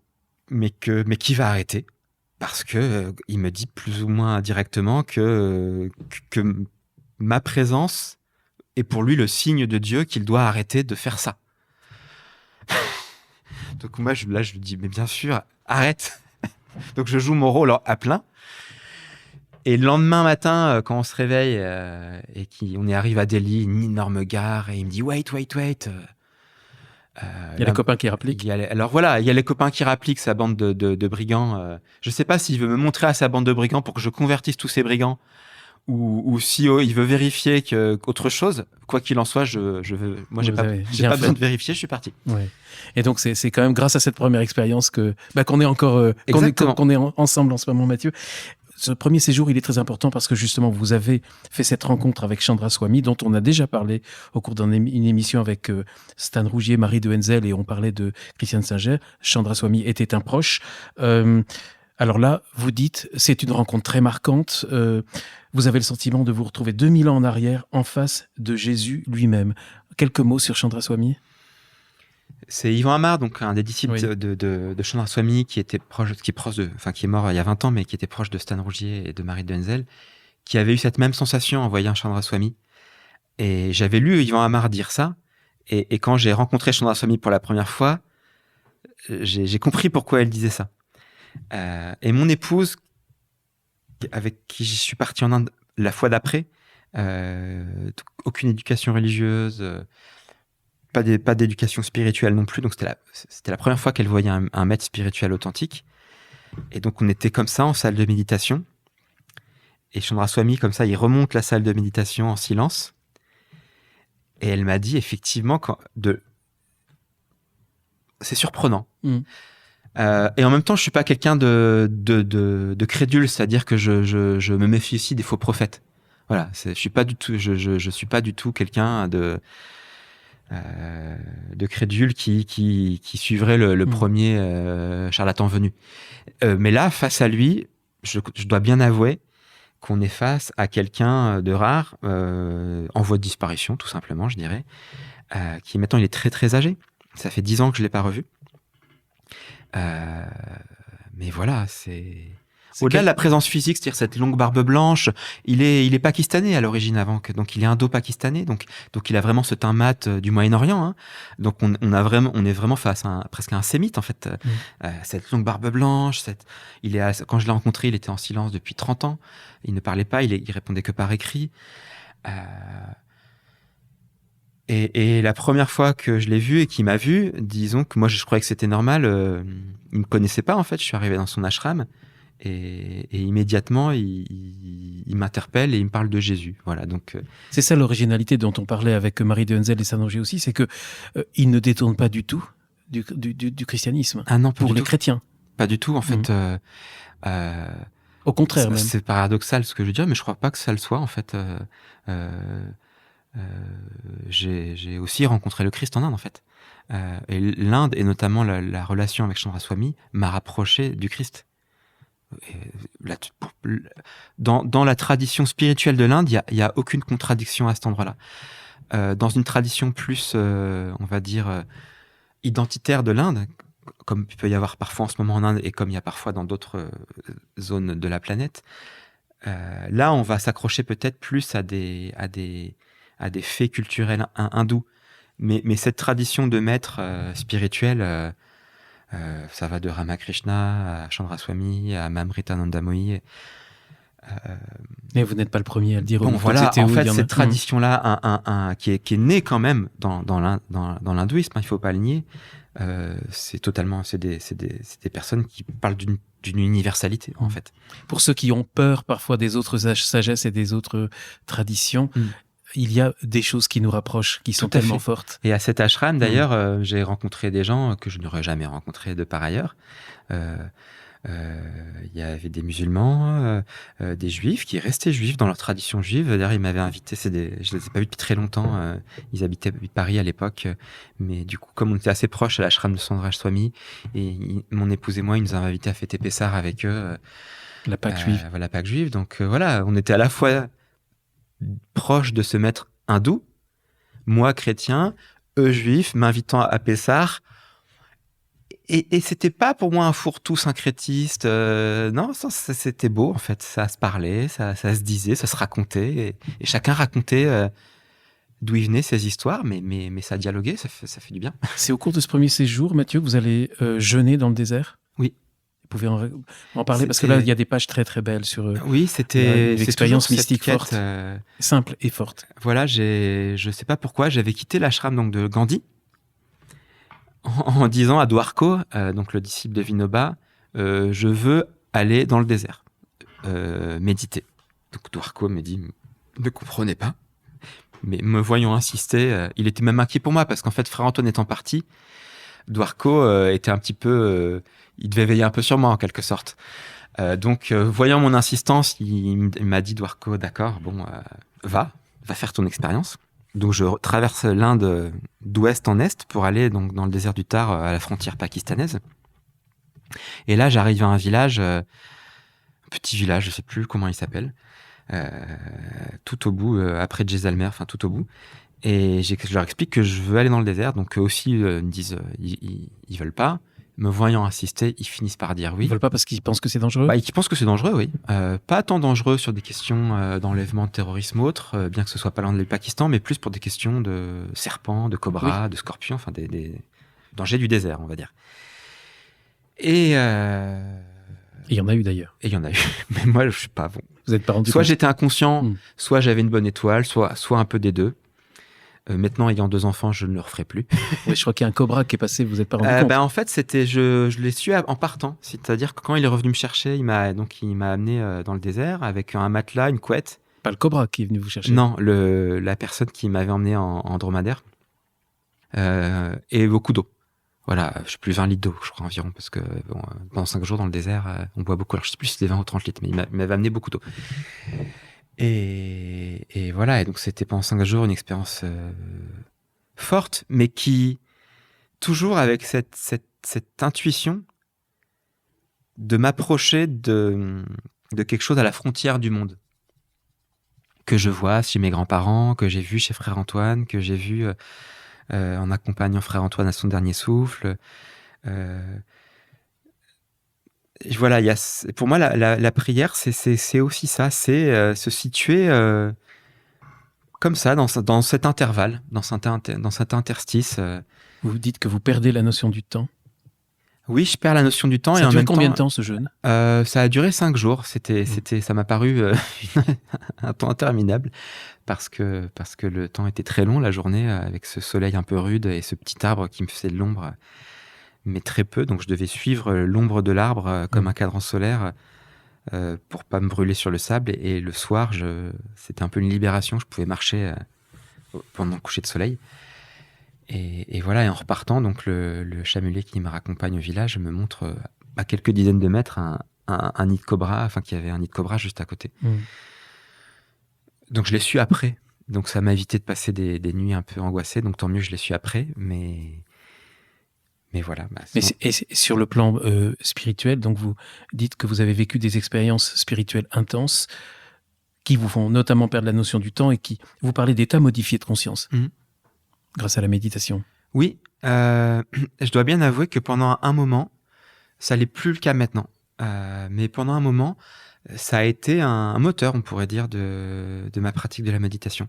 qui va arrêter. Parce que il me dit plus ou moins directement que ma présence est pour lui le signe de Dieu qu'il doit arrêter de faire ça. Donc moi, je lui dis, mais bien sûr, arrête. Donc je joue mon rôle à plein. Et le lendemain matin, quand on se réveille et qu'on arrive à Delhi, une énorme gare, et il me dit, wait. Il y a les copains qui rappliquent. Alors voilà, il y a les copains qui rappliquent sa bande de brigands. Je ne sais pas s'il veut me montrer à sa bande de brigands pour que je convertisse tous ces brigands ou si il veut vérifier autre chose. Quoi qu'il en soit, moi j'ai pas besoin de vérifier, je suis parti. Ouais. Et donc c'est quand même grâce à cette première expérience qu'on est encore qu'on est ensemble en ce moment, Mathieu. Ce premier séjour, il est très important parce que justement, vous avez fait cette rencontre avec Chandra Swami, dont on a déjà parlé au cours d'une émission avec Stan Rougier, Marie de Henzel, et on parlait de Christiane Singer. Chandra Swami était un proche. Alors là, vous dites, c'est une rencontre très marquante. Vous avez le sentiment de vous retrouver 2000 ans en arrière, en face de Jésus lui-même. Quelques mots sur Chandra Swami? C'est Yvan Amar, donc un des disciples de Chandra Swami, qui est mort il y a 20 ans, mais qui était proche de Stan Rougier et de Marie de Henzel, qui avait eu cette même sensation en voyant Chandra Swami. Et j'avais lu Yvan Amar dire ça, et quand j'ai rencontré Chandra Swami pour la première fois, j'ai compris pourquoi elle disait ça. Et mon épouse, avec qui je suis parti en Inde la fois d'après, aucune éducation religieuse, pas d'éducation spirituelle non plus, donc c'était la première fois qu'elle voyait un maître spirituel authentique. Et donc on était comme ça en salle de méditation, et Chandra Swami, comme ça, il remonte la salle de méditation en silence, et elle m'a dit effectivement c'est surprenant. Et en même temps, je suis pas quelqu'un de crédule, c'est-à-dire que je me méfie aussi des faux prophètes. Voilà, je suis pas du tout, je suis pas du tout quelqu'un de crédule qui suivrait le premier charlatan venu. Mais là, face à lui, je dois bien avouer qu'on est face à quelqu'un de rare, en voie de disparition, tout simplement, je dirais, qui maintenant il est très très âgé. Ça fait 10 ans que je l'ai pas revu. Mais voilà, c'est au-delà de la présence physique, c'est-à-dire cette longue barbe blanche, il est pakistanais à l'origine donc il est indo-pakistanais, donc il a vraiment ce teint mat du Moyen-Orient, hein. Donc on est vraiment face à presque à un sémite en fait. Cette longue barbe blanche, quand je l'ai rencontré, il était en silence depuis 30 ans, il ne parlait pas, il répondait que par écrit. Et la première fois que je l'ai vu et qu'il m'a vu, disons que moi je croyais que c'était normal, il me connaissait pas en fait, je suis arrivé dans son ashram. Et immédiatement, il m'interpelle et il me parle de Jésus. Voilà, donc c'est ça l'originalité dont on parlait avec Marie de Henzel et Sanongé aussi, c'est que il ne détourne pas du tout du christianisme. Ah non, pour les chrétiens. Pas du tout, en fait. Au contraire, même. C'est paradoxal ce que je veux dire, mais je crois pas que ça le soit, en fait. J'ai aussi rencontré le Christ en Inde, en fait. Et l'Inde, et notamment la relation avec Chandraswami, m'a rapproché du Christ. Dans la tradition spirituelle de l'Inde, il y a aucune contradiction à cet endroit-là. Dans une tradition plus, on va dire, identitaire de l'Inde, comme il peut y avoir parfois en ce moment en Inde et comme il y a parfois dans d'autres zones de la planète, là, on va s'accrocher peut-être plus à des faits culturels hindous. Mais cette tradition de maître spirituel, ça va de Ramakrishna à Chandraswami à Amritananda Mohi. Mais vous n'êtes pas le premier à le dire. Bon, voilà, en fait, cette tradition-là, qui est née quand même dans l'hindouisme, il ne faut pas le nier, c'est des personnes qui parlent d'une universalité, en fait. Pour ceux qui ont peur parfois des autres sagesses et des autres traditions, il y a des choses qui nous rapprochent, qui sont tellement fortes. Et à cet ashram, d'ailleurs, j'ai rencontré des gens que je n'aurais jamais rencontrés de par ailleurs. Il y avait des musulmans, des juifs qui restaient juifs dans leur tradition juive. D'ailleurs, ils m'avaient invité, je les ai pas vus depuis très longtemps. Ils habitaient à Paris à l'époque. Mais du coup, comme on était assez proches à l'ashram de Chandraswami, et mon épouse et moi, ils nous ont invités à fêter Pessah avec eux. La Pâque juive. La Pâque juive. Donc voilà, on était à la fois proche de ce maître hindou, moi chrétien, eux juifs, m'invitant à Pessah. Et c'était pas pour moi un fourre-tout syncrétiste. Non, c'était beau en fait. Ça se parlait, ça se disait, ça se racontait. Et chacun racontait d'où il venait ses histoires, mais ça dialoguait, ça fait du bien. C'est au cours de ce premier séjour, Mathieu, que vous allez jeûner dans le désert ? Oui. Vous pouvez en parler parce que là, il y a des pages très très belles sur oui, c'était l'expérience mystique forte, simple et forte. Voilà, je sais pas pourquoi, j'avais quitté l'ashram donc de Gandhi en disant à Dwarko, donc le disciple de Vinoba, je veux aller dans le désert, méditer. Donc Dwarko me dit, ne comprenez pas, mais me voyant insister, il était même inquiet pour moi parce qu'en fait, frère Antoine étant parti, Dwarko était un petit peu, il devait veiller un peu sur moi en quelque sorte. Donc, voyant mon insistance, il m'a dit, Dwarko, d'accord, bon, va faire ton expérience. Donc, je traverse l'Inde d'ouest en est pour aller donc dans le désert du Thar, à la frontière pakistanaise. Et là, j'arrive à un village, un petit village, je sais plus comment il s'appelle, tout au bout, après Jaisalmer, enfin tout au bout. Et je leur explique que je veux aller dans le désert. Donc eux aussi me disent ils veulent pas. Me voyant insister, ils finissent par dire oui. Ils veulent pas parce qu'ils pensent que c'est dangereux. Ils pensent que c'est dangereux, oui. Pas tant dangereux sur des questions d'enlèvement, de terrorisme ou autre, bien que ce soit pas loin de le Pakistan, mais plus pour des questions de serpents, de cobras, de scorpions, enfin des dangers du désert, on va dire. Et il y en a eu d'ailleurs. Et il y en a eu. Mais moi, je suis pas bon. Vous êtes pas rendu Soit compte. j'étais inconscient, soit j'avais une bonne étoile, soit un peu des deux. Maintenant, ayant 2 enfants, je ne le referai plus. Oui, je crois qu'il y a un cobra qui est passé, vous n'êtes pas rendu compte. En fait, je l'ai su en partant. C'est-à-dire que quand il est revenu me chercher, il m'a amené dans le désert avec un matelas, une couette. Pas le cobra qui est venu vous chercher. Non, la personne qui m'avait emmené en dromadaire. Et beaucoup d'eau. Voilà, je sais plus 20 litres d'eau, je crois environ, parce que bon, pendant 5 jours dans le désert, on boit beaucoup. Alors, je sais plus si c'était 20 ou 30 litres, mais il m'avait amené beaucoup d'eau. Et voilà, et donc c'était pendant 5 jours une expérience forte, mais qui, toujours avec cette intuition de m'approcher de quelque chose à la frontière du monde, que je vois chez mes grands-parents, que j'ai vu chez Frère Antoine, que j'ai vu en accompagnant Frère Antoine à son dernier souffle. Voilà, pour moi, la prière, c'est aussi ça, c'est se situer comme ça, dans cet intervalle, dans cet interstice. Vous dites que vous perdez la notion du temps. Oui, je perds la notion du temps. Ça et a en duré même combien temps, de temps, ce jeûne? Ça a duré 5 jours. Ça m'a paru un temps interminable parce que le temps était très long, la journée, avec ce soleil un peu rude et ce petit arbre qui me faisait de l'ombre, mais très peu. Donc, je devais suivre l'ombre de l'arbre comme un cadran solaire pour pas me brûler sur le sable. Et le soir, c'était un peu une libération. Je pouvais marcher pendant le coucher de soleil. Et voilà, et en repartant, donc le chamelier qui me raccompagne au village me montre à quelques dizaines de mètres un nid de cobra, enfin qu'il y avait un nid de cobra juste à côté. Donc je l'ai su après. Donc ça m'a évité de passer des nuits un peu angoissées, donc tant mieux je l'ai su après, mais voilà. Et sur le plan spirituel, donc vous dites que vous avez vécu des expériences spirituelles intenses qui vous font notamment perdre la notion du temps et qui vous parlez d'état modifié de conscience. Grâce à la méditation. Oui, je dois bien avouer que pendant un moment, ça n'est plus le cas maintenant. Mais pendant un moment, ça a été un moteur, on pourrait dire, de ma pratique de la méditation.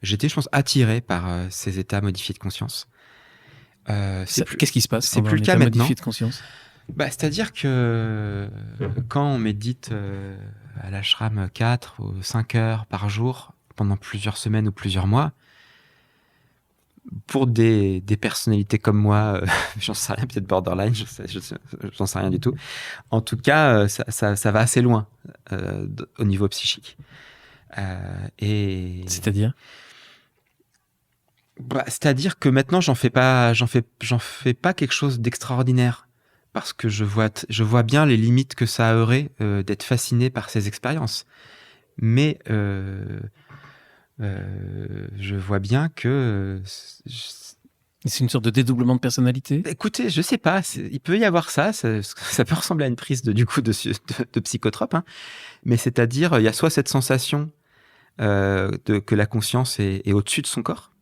J'étais, je pense, attiré par ces états modifiés de conscience. Qu'est-ce qui se passe? C'est plus le cas maintenant. Modifié de conscience. C'est-à-dire que quand on médite à l'ashram 4 ou 5 heures par jour, pendant plusieurs semaines ou plusieurs mois, pour des personnalités comme moi, j'en sais rien, peut-être borderline, j'en sais rien du tout. En tout cas, ça va assez loin au niveau psychique. C'est-à-dire ? C'est-à-dire que maintenant, j'en fais pas quelque chose d'extraordinaire, parce que je vois bien les limites que ça aurait d'être fasciné par ces expériences. Mais je vois bien que c'est une sorte de dédoublement de personnalité. Écoutez, je sais pas, il peut y avoir ça peut ressembler à une prise de psychotrope, hein, mais c'est-à-dire il y a soit cette sensation que la conscience est au-dessus de son corps,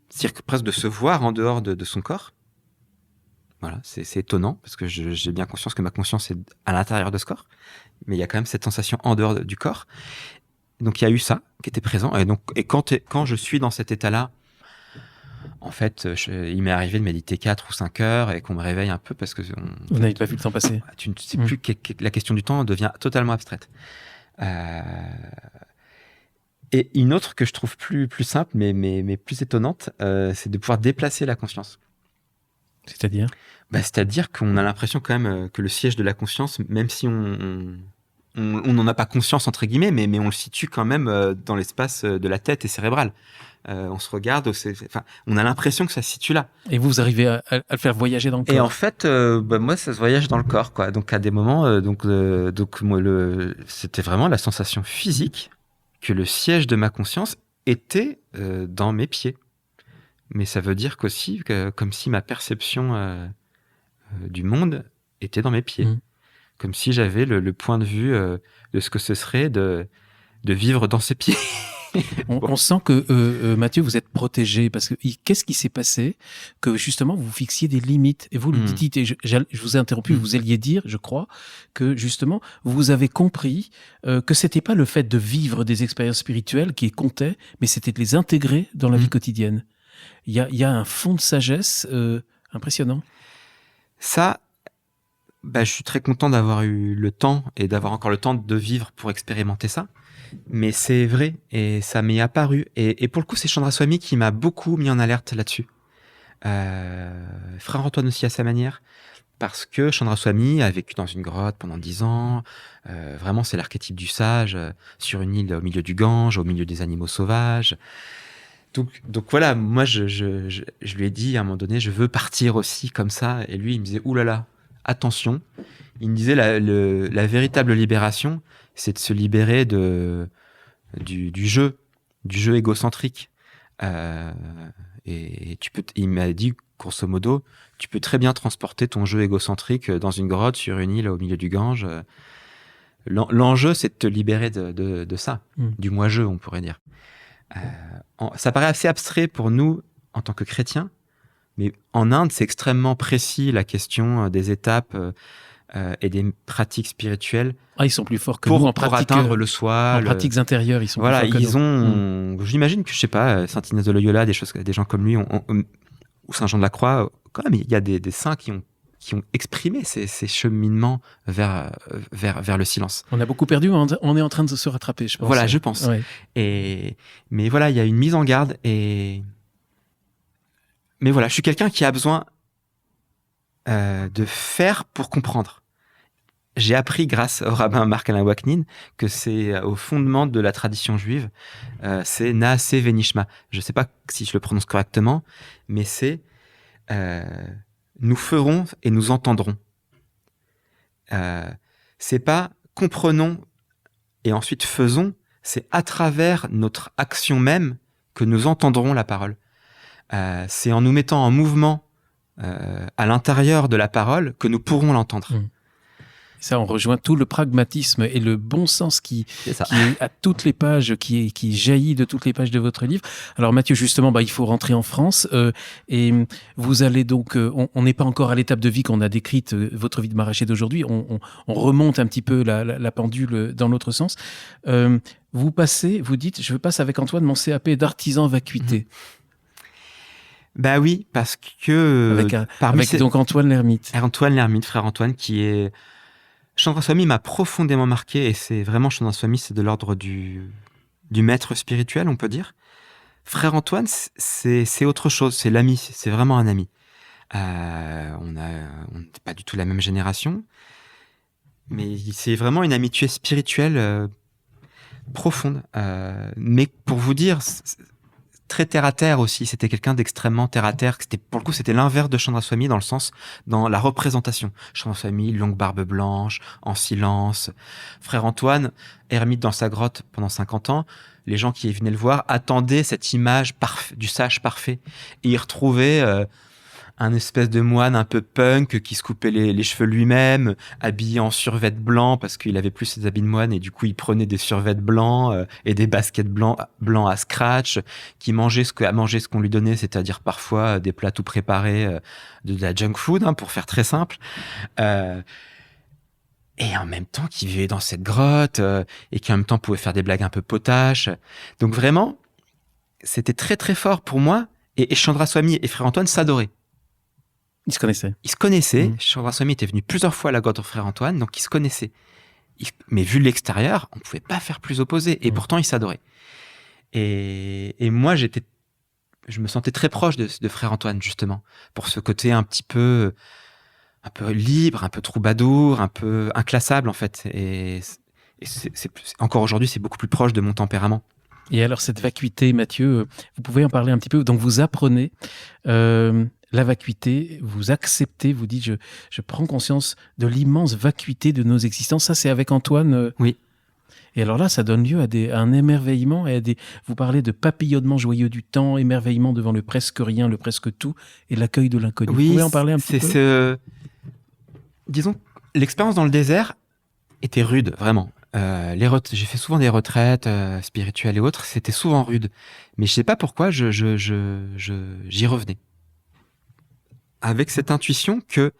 c'est-à-dire que presque de se voir en dehors de son corps. Voilà, c'est étonnant parce que j'ai bien conscience que ma conscience est à l'intérieur de ce corps, mais il y a quand même cette sensation en dehors du corps. Donc il y a eu ça qui était présent, et quand je suis dans cet état-là, en fait, il m'est arrivé de méditer 4 ou 5 heures et qu'on me réveille un peu parce que vous n'avez pas vu le temps passer. Tu ne sais plus la question du temps devient totalement abstraite. Et une autre que je trouve plus simple mais plus étonnante, c'est de pouvoir déplacer la conscience. C'est-à-dire ? C'est-à-dire qu'on a l'impression quand même que le siège de la conscience, même si on n'en a pas conscience entre guillemets, mais on le situe quand même dans l'espace de la tête et cérébral. On se regarde, on a l'impression que ça se situe là. Et vous arrivez à le faire voyager dans le corps. Et en fait, moi, ça se voyage dans le corps, quoi. Donc à des moments, c'était vraiment la sensation physique que le siège de ma conscience était dans mes pieds. Mais ça veut dire qu'aussi, comme si ma perception du monde était dans mes pieds. Comme si j'avais le point de vue de ce que ce serait de vivre dans ses pieds. On sent que, Mathieu, vous êtes protégé, parce que qu'est-ce qui s'est passé que justement vous fixiez des limites, et vous le dites, et je vous ai interrompu, vous alliez dire, je crois, que justement vous avez compris que c'était pas le fait de vivre des expériences spirituelles qui comptait, mais c'était de les intégrer dans la vie quotidienne. Il y a un fond de sagesse impressionnant. Ça, je suis très content d'avoir eu le temps et d'avoir encore le temps de vivre pour expérimenter ça. Mais c'est vrai, et ça m'est apparu. Et pour le coup, c'est Chandra Swami qui m'a beaucoup mis en alerte là-dessus. Frère Antoine aussi à sa manière, parce que Chandra Swami a vécu dans une grotte pendant 10 ans. Vraiment, c'est l'archétype du sage, sur une île au milieu du Gange, au milieu des animaux sauvages. Donc voilà, moi je lui ai dit à un moment donné, je veux partir aussi comme ça. Et lui, il me disait, oulala, attention. Il me disait, la véritable libération, c'est de se libérer du jeu égocentrique. Et il m'a dit, grosso modo, tu peux très bien transporter ton jeu égocentrique dans une grotte, sur une île au milieu du Gange. L'enjeu, c'est de te libérer de ça, du moi-jeu, on pourrait dire. Ça paraît assez abstrait pour nous en tant que chrétiens, mais en Inde, c'est extrêmement précis, la question des étapes et des pratiques spirituelles. Ils sont plus forts que nous en pour atteindre le soi. En pratiques intérieures, ils sont plus forts que nous. J'imagine que, je sais pas, Saint Ignace de Loyola, des gens comme lui, ou Saint Jean de la Croix, quand même, il y a des saints qui ont exprimé ces cheminements vers le silence. On a beaucoup perdu, on est en train de se rattraper, je pense. Voilà, je pense. Ouais. Mais voilà, il y a une mise en garde. Mais voilà, je suis quelqu'un qui a besoin de faire pour comprendre. J'ai appris grâce au rabbin Marc-Alain Waknin que c'est au fondement de la tradition juive, c'est Naaseh Venishma. Je ne sais pas si je le prononce correctement, mais c'est nous ferons et nous entendrons. C'est pas comprenons et ensuite faisons, c'est à travers notre action même que nous entendrons la parole. C'est en nous mettant en mouvement à l'intérieur de la parole que nous pourrons l'entendre. Ça, on rejoint tout le pragmatisme et le bon sens qui est à toutes les pages, qui jaillit de toutes les pages de votre livre. Alors Mathieu, justement, il faut rentrer en France et vous allez donc, on n'est pas encore à l'étape de vie qu'on a décrite, votre vie de maraîcher d'aujourd'hui. On remonte un petit peu la pendule dans l'autre sens. Vous dites, je passe avec Antoine mon CAP d'artisan vacuité. Bah oui, parce que avec donc Antoine l'Ermite. Antoine l'Ermite, frère Antoine, qui est Chandra Swami m'a profondément marqué, et c'est vraiment Chandra Swami, c'est de l'ordre du maître spirituel, on peut dire. Frère Antoine, c'est autre chose, c'est l'ami, c'est vraiment un ami. On n'est pas du tout la même génération, mais c'est vraiment une amitié spirituelle profonde. Mais pour vous dire, très terre à terre aussi. C'était quelqu'un d'extrêmement terre à terre. Pour le coup, c'était l'inverse de Chandra Swami dans la représentation. Chandra Swami, longue barbe blanche, en silence. Frère Antoine, ermite dans sa grotte pendant 50 ans. Les gens qui venaient le voir attendaient cette image du sage parfait. Et ils retrouvaient un espèce de moine un peu punk qui se coupait les cheveux lui-même, habillé en survêt blanc parce qu'il avait plus ses habits de moine et du coup il prenait des survêtements blancs et des baskets blancs à scratch, qui mangeait ce qu'on lui donnait, c'est-à-dire parfois des plats tout préparés, de la junk food, pour faire très simple. Et en même temps qui vivait dans cette grotte et qui en même temps pouvait faire des blagues un peu potaches. Donc vraiment, c'était très très fort pour moi. Et Chandra Swami et Frère Antoine s'adoraient. Ils se connaissaient. Chandra Swami était venu plusieurs fois à la grotte de Frère Antoine, donc ils se connaissaient. Mais vu de l'extérieur, on ne pouvait pas faire plus opposé. Et pourtant, ils s'adoraient. Et moi, je me sentais très proche de Frère Antoine, justement, pour ce côté un peu libre, un peu troubadour, un peu inclassable, en fait. Et encore aujourd'hui, c'est beaucoup plus proche de mon tempérament. Et alors, cette vacuité, Mathieu, vous pouvez en parler un petit peu. Donc, vous apprenez la vacuité, vous acceptez, vous dites, je prends conscience de l'immense vacuité de nos existences. Ça, c'est avec Antoine. Oui. Et alors là, ça donne lieu à un émerveillement et vous parlez de papillotement joyeux du temps, émerveillement devant le presque rien, le presque tout, et l'accueil de l'inconnu. Oui, vous pouvez en parler un petit peu? Disons, l'expérience dans le désert était rude, vraiment. J'ai fait souvent des retraites spirituelles et autres, c'était souvent rude. Mais je sais pas pourquoi j'y revenais. Avec cette intuition que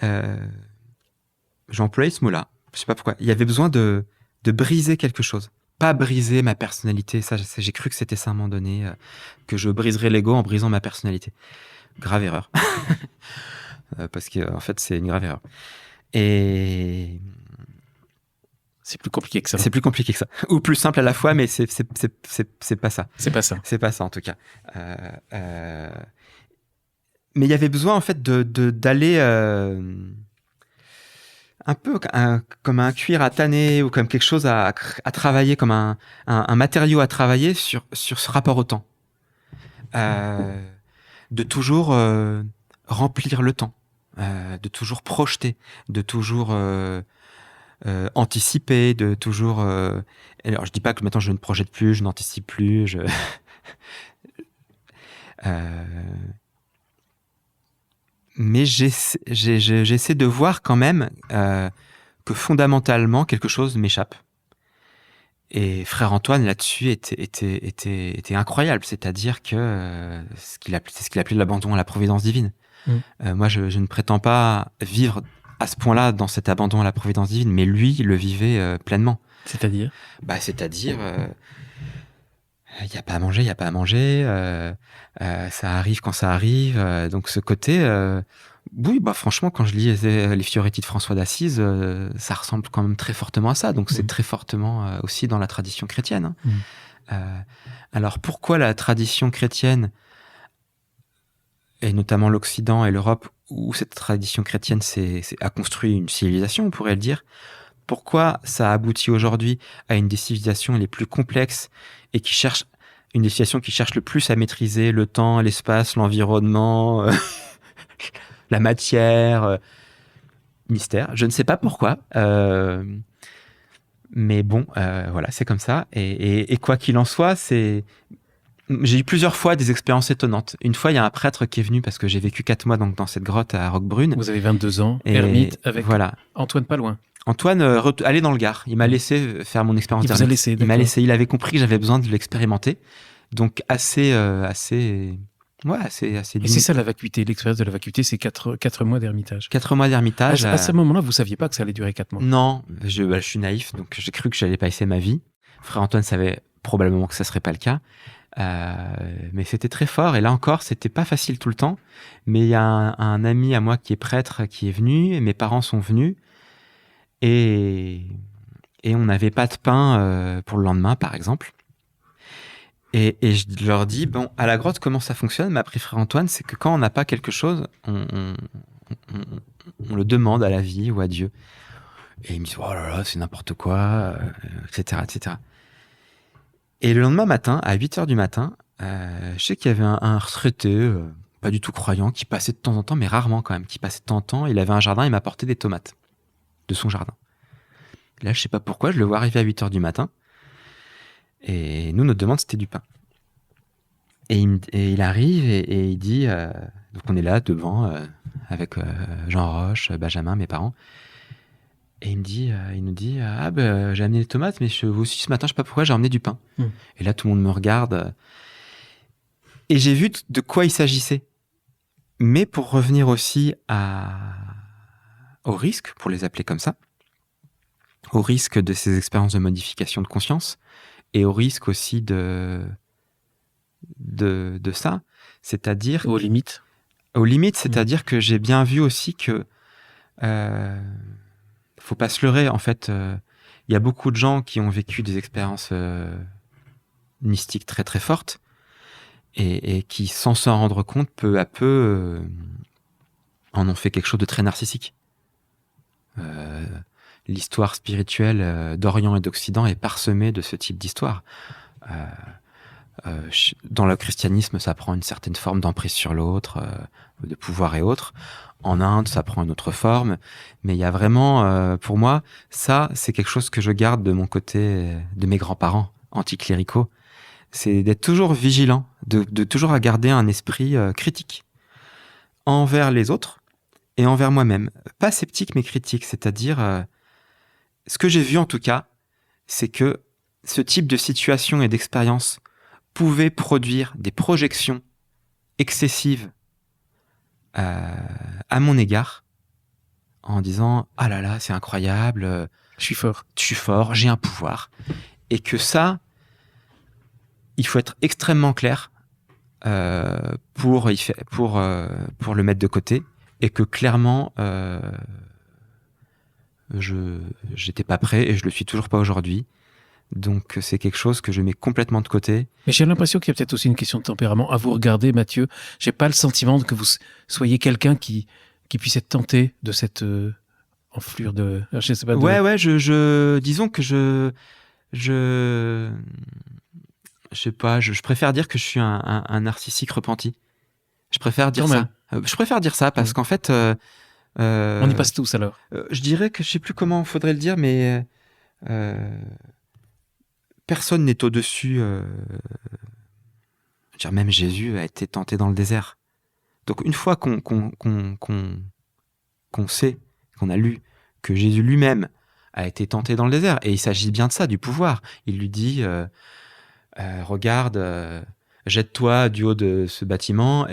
j'ai employé ce mot-là. Je sais pas pourquoi. Il y avait besoin de briser quelque chose. Pas briser ma personnalité. Ça, j'ai cru que c'était ça à un moment donné, que je briserais l'ego en brisant ma personnalité. Grave erreur. Parce que en fait, c'est une grave erreur. Et c'est plus compliqué que ça. C'est plus compliqué que ça. Ou plus simple à la fois, mais c'est pas ça. C'est pas ça. C'est pas ça, en tout cas. Mais il y avait besoin, en fait, d'aller un peu comme un cuir à tanner ou comme quelque chose à travailler, comme un matériau à travailler sur ce rapport au temps. de toujours remplir le temps, de toujours projeter, de toujours anticiper, de toujours... Alors, je dis pas que maintenant je ne projette plus, je n'anticipe plus, mais j'essaie de voir quand même que fondamentalement quelque chose m'échappe. Et Frère Antoine là-dessus était incroyable, c'est-à-dire que c'est ce qu'il appelait l'abandon à la providence divine. Moi, je ne prétends pas vivre à ce point-là dans cet abandon à la providence divine, mais lui le vivait pleinement. C'est-à-dire ? C'est-à-dire, il n'y a pas à manger, il n'y a pas à manger, ça arrive quand ça arrive. Donc ce côté, oui, franchement, quand je lis les Fioretti de François d'Assise, ça ressemble quand même très fortement à ça. Donc c'est très fortement aussi dans la tradition chrétienne. Alors pourquoi la tradition chrétienne, et notamment l'Occident et l'Europe, où cette tradition chrétienne a construit une civilisation, on pourrait le dire, pourquoi ça aboutit aujourd'hui à une des civilisations les plus complexes et une des civilisations qui cherche le plus à maîtriser le temps, l'espace, l'environnement, la matière, mystère. Je ne sais pas pourquoi, mais bon, voilà, c'est comme ça. Et quoi qu'il en soit, j'ai eu plusieurs fois des expériences étonnantes. Une fois, il y a un prêtre qui est venu parce que j'ai vécu 4 mois donc, dans cette grotte à Roquebrune. Vous avez 22 ans, ermite, avec Antoine pas loin. Antoine allait dans le Gard. Il m'a laissé faire mon expérience. Il vous a laissé, il m'a laissé. Il avait compris que j'avais besoin de l'expérimenter. Donc assez. Et c'est ça la vacuité. L'expérience de la vacuité, c'est 4 mois d'ermitage. 4 mois d'ermitage. À ce moment-là, vous saviez pas que ça allait durer 4 mois. Non, je suis naïf, donc j'ai cru que j'allais passer ma vie. Frère Antoine savait probablement que ça serait pas le cas. Mais c'était très fort, et là encore c'était pas facile tout le temps, mais il y a un ami à moi qui est prêtre qui est venu, et mes parents sont venus, et on n'avait pas de pain pour le lendemain par exemple, et je leur dis, bon, à la grotte comment ça fonctionne, m'a appris Frère Antoine, c'est que quand on n'a pas quelque chose, on le demande à la vie ou à Dieu, et ils me disent, oh là là, c'est n'importe quoi, etc., etc. Et le lendemain matin, à 8h du matin, je sais qu'il y avait un retraité, pas du tout croyant, qui passait de temps en temps, mais rarement quand même, qui passait de temps en temps. Il avait un jardin, il m'apportait des tomates de son jardin. Là, je sais pas pourquoi, je le vois arriver à 8h du matin. Et nous, notre demande, c'était du pain. Et il arrive et il dit... donc on est là, devant, avec Jean Roche, Benjamin, mes parents. Et il nous dit, j'ai amené des tomates, mais vous aussi ce matin, je sais pas pourquoi, j'ai emmené du pain. Et là, tout le monde me regarde. Et j'ai vu de quoi il s'agissait. Mais pour revenir aussi au risque, pour les appeler comme ça, au risque de ces expériences de modification de conscience, et au risque aussi de ça, c'est-à-dire... Aux limites, c'est-à-dire que j'ai bien vu aussi que... faut pas se leurrer, en fait, il y a beaucoup de gens qui ont vécu des expériences mystiques très très fortes et qui, sans s'en rendre compte, peu à peu en ont fait quelque chose de très narcissique. L'histoire spirituelle d'Orient et d'Occident est parsemée de ce type d'histoire. Dans le christianisme, ça prend une certaine forme d'emprise sur l'autre, de pouvoir et autres. En Inde, ça prend une autre forme. Mais il y a vraiment, pour moi, ça, c'est quelque chose que je garde de mon côté, de mes grands-parents anticléricaux. C'est d'être toujours vigilant, de toujours garder un esprit critique envers les autres et envers moi-même. Pas sceptique, mais critique. C'est-à-dire, ce que j'ai vu en tout cas, c'est que ce type de situation et d'expérience pouvait produire des projections excessives à mon égard, en disant « Ah là là, c'est incroyable, je suis fort, j'ai un pouvoir. » Et que ça, il faut être extrêmement clair pour le mettre de côté, et que clairement, j'étais pas prêt, et je le suis toujours pas aujourd'hui. Donc c'est quelque chose que je mets complètement de côté. Mais j'ai l'impression qu'il y a peut-être aussi une question de tempérament. À vous regarder, Mathieu, j'ai pas le sentiment que vous soyez quelqu'un qui puisse être tenté de cette enflure de... Je sais pas. Ouais, disons que Je sais pas, je préfère dire que je suis un narcissique repenti. Je préfère dire Quand ça. même. Je préfère dire ça parce qu'en fait, On y passe tous alors. je dirais que je sais plus comment faudrait le dire, mais personne n'est au-dessus. Je veux dire, même Jésus a été tenté dans le désert. Donc une fois qu'on sait, qu'on a lu que Jésus lui-même a été tenté dans le désert, et il s'agit bien de ça, du pouvoir. Il lui dit, regarde, jette-toi du haut de ce bâtiment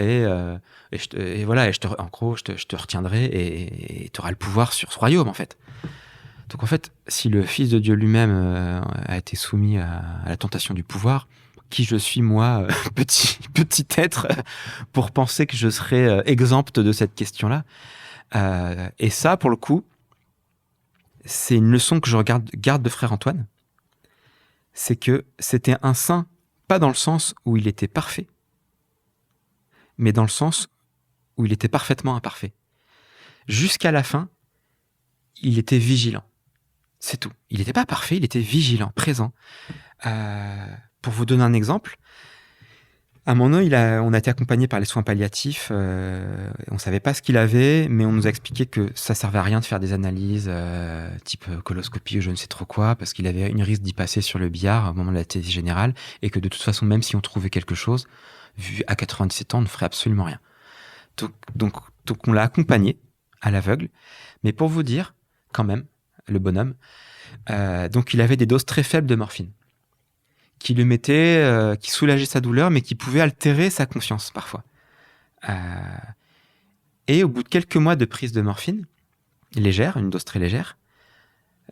voilà, en gros, je te retiendrai et tu auras le pouvoir sur ce royaume, en fait. Donc en fait, si le Fils de Dieu lui-même a été soumis à la tentation du pouvoir, qui je suis moi, petit être, pour penser que je serais exempt de cette question-là. Et ça, pour le coup, c'est une leçon que je garde de frère Antoine. C'est que c'était un saint, pas dans le sens où il était parfait, mais dans le sens où il était parfaitement imparfait. Jusqu'à la fin, il était vigilant. C'est tout. Il n'était pas parfait, il était vigilant, présent. Pour vous donner un exemple, à un moment, on a été accompagné par les soins palliatifs. On ne savait pas ce qu'il avait, mais on nous a expliqué que ça servait à rien de faire des analyses type coloscopie ou je ne sais trop quoi, parce qu'il avait une risque d'y passer sur le billard au moment de la thèse générale, et que de toute façon, même si on trouvait quelque chose, vu à 97 ans, on ne ferait absolument rien. Donc on l'a accompagné à l'aveugle. Mais pour vous dire, quand même, le bonhomme, donc il avait des doses très faibles de morphine, qui lui mettait, qui soulageait sa douleur, mais qui pouvait altérer sa conscience parfois. Et au bout de quelques mois de prise de morphine, légère, une dose très légère,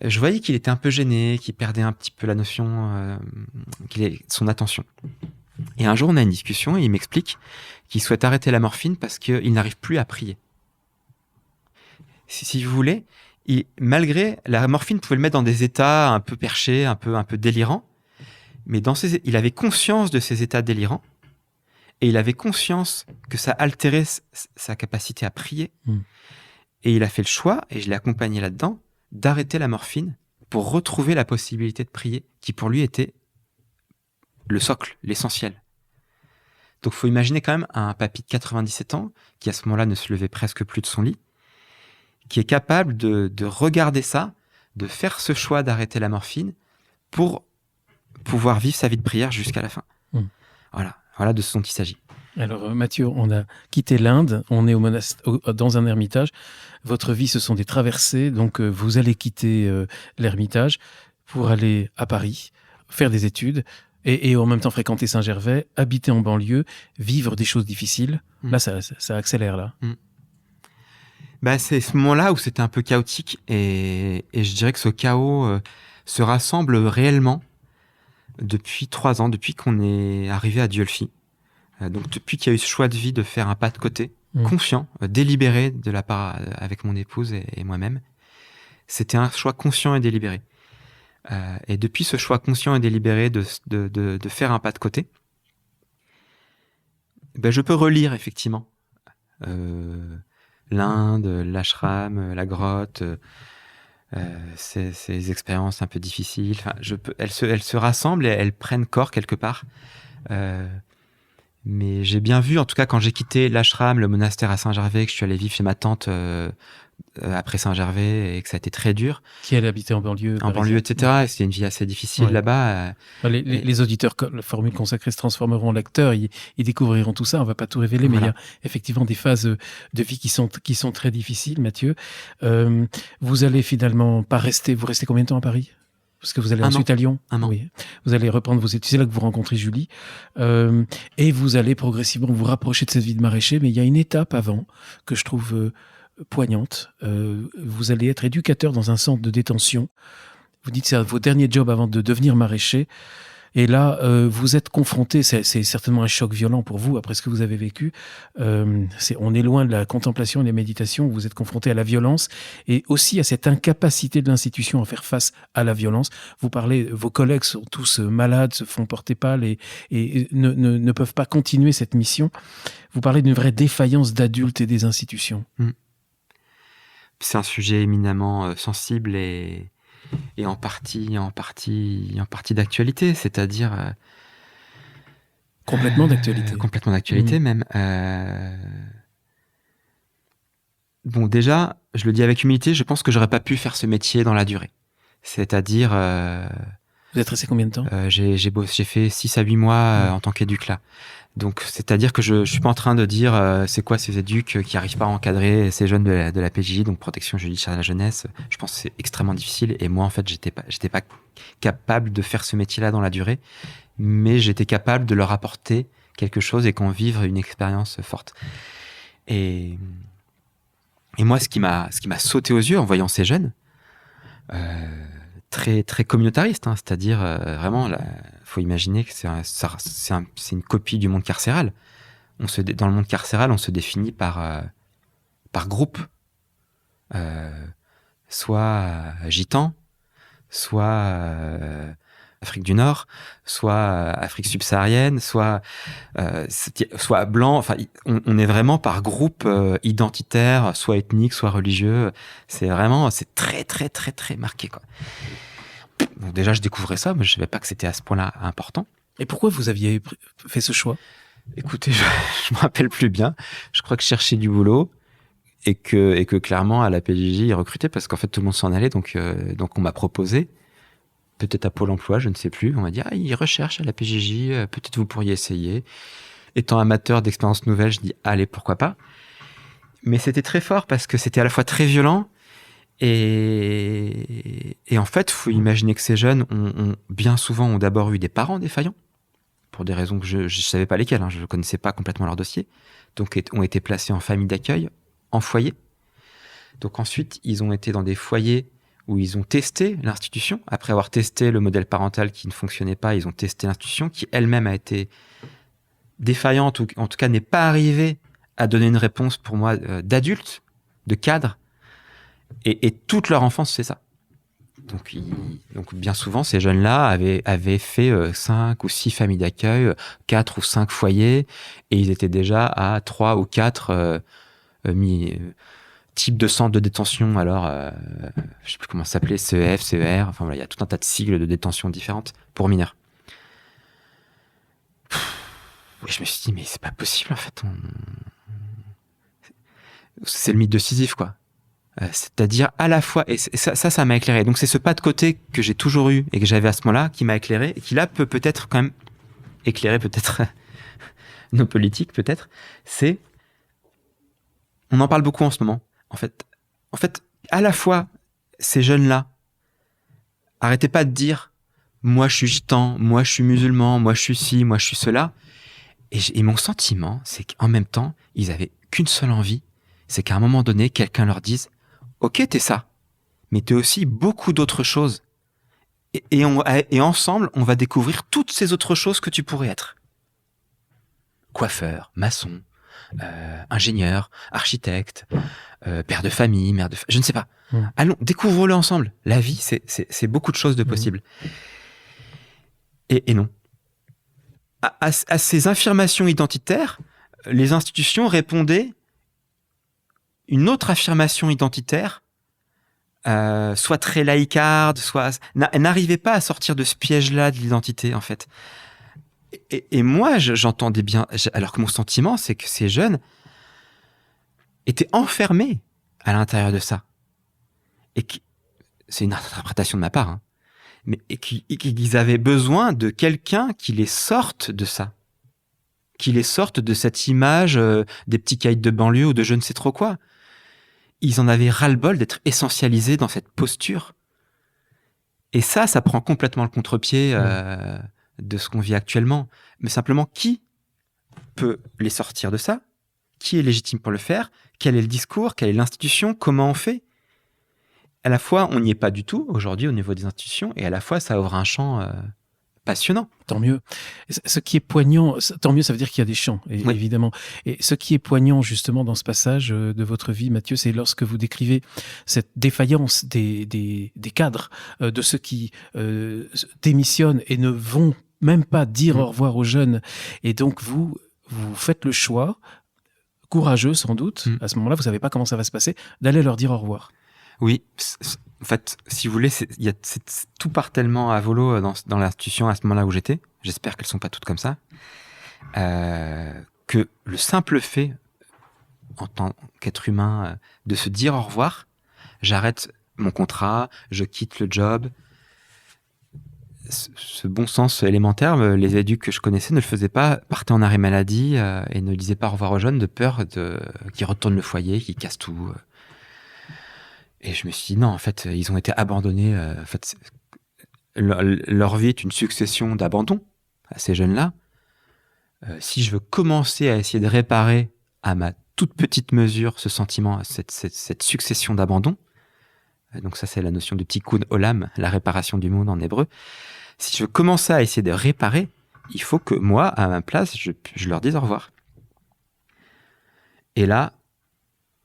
je voyais qu'il était un peu gêné, qu'il perdait un petit peu la notion, son attention. Et un jour, on a une discussion et il m'explique qu'il souhaite arrêter la morphine parce qu'il n'arrive plus à prier. Si vous voulez, malgré la morphine pouvait le mettre dans des états un peu perchés, un peu délirants, mais il avait conscience de ces états délirants et il avait conscience que ça altérait sa capacité à prier. Et il a fait le choix, et je l'ai accompagné là-dedans, d'arrêter la morphine pour retrouver la possibilité de prier, qui pour lui était le socle, l'essentiel. Donc il faut imaginer quand même un papy de 97 ans, qui à ce moment-là ne se levait presque plus de son lit, qui est capable de regarder ça, de faire ce choix d'arrêter la morphine pour pouvoir vivre sa vie de prière jusqu'à la fin. Voilà de ce dont il s'agit. Alors Mathieu, on a quitté l'Inde, on est dans un ermitage. Votre vie, ce sont des traversées, donc vous allez quitter l'ermitage pour aller à Paris, faire des études et en même temps fréquenter Saint-Gervais, habiter en banlieue, vivre des choses difficiles. Là, ça accélère, là. C'est ce moment-là où c'était un peu chaotique et je dirais que ce chaos se rassemble réellement depuis 3 ans, depuis qu'on est arrivé à Dieulfi. Donc depuis qu'il y a eu ce choix de vie de faire un pas de côté, conscient, délibéré de la part avec mon épouse et moi-même. C'était un choix conscient et délibéré. Et depuis ce choix conscient et délibéré de faire un pas de côté, je peux relire effectivement l'Inde, l'ashram, la grotte, ces expériences un peu difficiles. Enfin, elles se rassemblent et elles prennent corps quelque part. Mais j'ai bien vu, en tout cas, quand j'ai quitté l'ashram, le monastère à Saint-Gervais, que je suis allé vivre chez ma tante après Saint-Gervais et que ça a été très dur. Qui allait habiter en banlieue. En banlieue, etc. Et c'était une vie assez difficile là-bas. Les auditeurs, la formule consacrée se transformeront en lecteurs, ils découvriront tout ça, on ne va pas tout révéler, mais il y a effectivement des phases de vie qui sont très difficiles, Mathieu. Vous allez finalement pas rester, vous restez combien de temps à Paris ? Parce que vous allez ensuite à Lyon. Un an. Oui. Vous allez reprendre vos études. C'est là que vous rencontrez Julie. Et vous allez progressivement vous rapprocher de cette vie de maraîcher. Mais il y a une étape avant que je trouve poignante. Vous allez être éducateur dans un centre de détention. Vous dites que c'est vos derniers jobs avant de devenir maraîcher. Et là, vous êtes confronté, c'est certainement un choc violent pour vous après ce que vous avez vécu. On est loin de la contemplation et de la méditation. Vous êtes confronté à la violence et aussi à cette incapacité de l'institution à faire face à la violence. Vous parlez, vos collègues sont tous malades, se font porter pâle et ne peuvent pas continuer cette mission. Vous parlez d'une vraie défaillance d'adultes et des institutions. C'est un sujet éminemment sensible et en partie d'actualité, c'est-à-dire Complètement d'actualité. Complètement d'actualité même. Bon, déjà, je le dis avec humilité, je pense que j'aurais pas pu faire ce métier dans la durée. C'est-à-dire... Vous êtes resté combien de temps ? J'ai fait 6 à 8 mois en tant qu'éduc là. Donc, c'est-à-dire que je suis pas en train de dire c'est quoi ces éducs qui arrivent pas à encadrer ces jeunes de la PJJ, donc protection judiciaire de la jeunesse. Je pense que c'est extrêmement difficile. Et moi, en fait, j'étais pas capable de faire ce métier-là dans la durée, mais j'étais capable de leur apporter quelque chose et qu'on vive une expérience forte. Et moi, ce qui m'a sauté aux yeux en voyant ces jeunes, très très communautariste, hein, c'est-à-dire vraiment, faut imaginer que c'est une copie du monde carcéral. Dans le monde carcéral, on se définit par groupe, soit gitan, soit Afrique du Nord, soit Afrique subsaharienne, soit blanc. Enfin, on est vraiment par groupe identitaire, soit ethnique, soit religieux. C'est très très très très marqué, quoi. Donc déjà, je découvrais ça, mais je savais pas que c'était à ce point-là important. Et pourquoi vous aviez fait ce choix ? Écoutez, je me rappelle plus bien. Je crois que je cherchais du boulot et que clairement à la PJJ ils recrutaient parce qu'en fait tout le monde s'en allait, donc on m'a proposé. Peut-être à Pôle emploi, je ne sais plus. On m'a dit, ils recherchent à la PJJ, peut-être vous pourriez essayer. Étant amateur d'expériences nouvelles, je dis, allez, pourquoi pas. Mais c'était très fort parce que c'était à la fois très violent et en fait, il faut imaginer que ces jeunes bien souvent ont d'abord eu des parents défaillants pour des raisons que je ne savais pas lesquelles, hein, je ne connaissais pas complètement leur dossier. Donc, ont été placés en famille d'accueil, en foyer. Donc ensuite, ils ont été dans des foyers où ils ont testé l'institution. Après avoir testé le modèle parental qui ne fonctionnait pas, ils ont testé l'institution qui elle-même a été défaillante ou en tout cas n'est pas arrivée à donner une réponse pour moi d'adulte, de cadre. Et toute leur enfance, c'est ça. Donc bien souvent, ces jeunes-là avaient fait 5 ou 6 familles d'accueil, 4 ou 5 foyers, et ils étaient déjà à 3 ou 4 types de centres de détention. Alors, je sais plus comment ça s'appelait, CEF, CER, enfin voilà, il y a tout un tas de sigles de détention différentes pour mineurs. Et je me suis dit, mais c'est pas possible en fait. C'est le mythe de Sisyphe, quoi. C'est-à-dire à la fois, et ça m'a éclairé. Donc c'est ce pas de côté que j'ai toujours eu et que j'avais à ce moment-là qui m'a éclairé et qui là peut peut-être quand même éclairer peut-être nos politiques, peut-être. C'est, on en parle beaucoup en ce moment. En fait, à la fois ces jeunes-là, arrêtez pas de dire, moi je suis gitan, moi je suis musulman, moi je suis ci, moi je suis cela. Et mon sentiment, c'est qu'en même temps, ils avaient qu'une seule envie, c'est qu'à un moment donné, quelqu'un leur dise, ok, t'es ça, mais t'es aussi beaucoup d'autres choses. Et ensemble, on va découvrir toutes ces autres choses que tu pourrais être. Coiffeur, maçon, ingénieur, architecte, père de famille, mère de je ne sais pas. Allons, découvrons-le ensemble. La vie, c'est beaucoup de choses de possibles. Et non. À ces affirmations identitaires, les institutions répondaient une autre affirmation identitaire, soit très laïcarde, soit n'arrivait pas à sortir de ce piège-là de l'identité, en fait. Et moi, j'entendais bien, alors que mon sentiment, c'est que ces jeunes étaient enfermés à l'intérieur de ça. Et c'est une interprétation de ma part, hein, mais qu'ils avaient besoin de quelqu'un qui les sorte de ça. Qui les sorte de cette image des petits caïds de banlieue ou de je ne sais trop quoi. Ils en avaient ras-le-bol d'être essentialisés dans cette posture. Et ça prend complètement le contre-pied de ce qu'on vit actuellement. Mais simplement, qui peut les sortir de ça ? Qui est légitime pour le faire ? Quel est le discours ? Quelle est l'institution ? Comment on fait ? À la fois, on n'y est pas du tout aujourd'hui au niveau des institutions, et à la fois, ça ouvre un champ passionnant. Tant mieux. Ce qui est poignant, tant mieux, ça veut dire qu'il y a des champs, oui. Évidemment. Et ce qui est poignant justement dans ce passage de votre vie, Mathieu, c'est lorsque vous décrivez cette défaillance des cadres, de ceux qui démissionnent et ne vont même pas dire au revoir aux jeunes. Et donc vous faites le choix, courageux sans doute, à ce moment-là, vous savez pas comment ça va se passer, d'aller leur dire au revoir. Oui, en fait, si vous voulez, tout part tellement à volo dans l'institution à ce moment-là où j'étais. J'espère qu'elles sont pas toutes comme ça. que le simple fait, en tant qu'être humain, de se dire au revoir, j'arrête mon contrat, je quitte le job. Ce bon sens élémentaire, les éducs que je connaissais ne le faisaient pas, partaient en arrêt maladie et ne disaient pas au revoir aux jeunes de peur qu'ils retournent le foyer, qu'ils cassent tout. Et je me suis dit non, en fait, ils ont été abandonnés. En fait, leur vie est une succession d'abandons à ces jeunes-là. Si je veux commencer à essayer de réparer à ma toute petite mesure ce sentiment, cette succession d'abandons, donc ça c'est la notion de tikkun olam, la réparation du monde en hébreu. Si je veux commencer à essayer de réparer, il faut que moi, à ma place, je leur dise au revoir. Et là,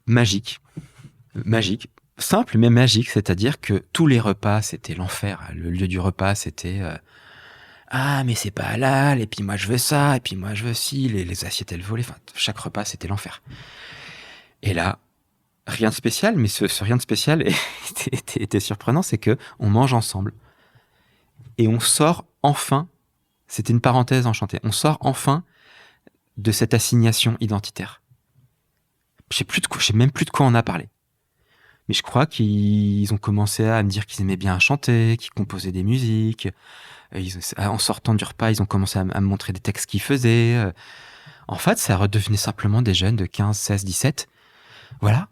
magique, simple mais magique, c'est-à-dire que tous les repas, c'était l'enfer. Le lieu du repas, c'était ah mais c'est pas halal, et puis moi je veux ça, et puis moi je veux ci, les assiettes elles volaient, enfin chaque repas c'était l'enfer. Et là, rien de spécial, mais ce rien de spécial était surprenant, c'est que on mange ensemble et on sort enfin. C'était une parenthèse enchantée. On sort enfin de cette assignation identitaire. Je sais même plus de quoi on a parlé. Mais je crois qu'ils ont commencé à me dire qu'ils aimaient bien chanter, qu'ils composaient des musiques. En sortant du repas, ils ont commencé à me montrer des textes qu'ils faisaient. En fait, ça redevenait simplement des jeunes de 15, 16, 17. Voilà.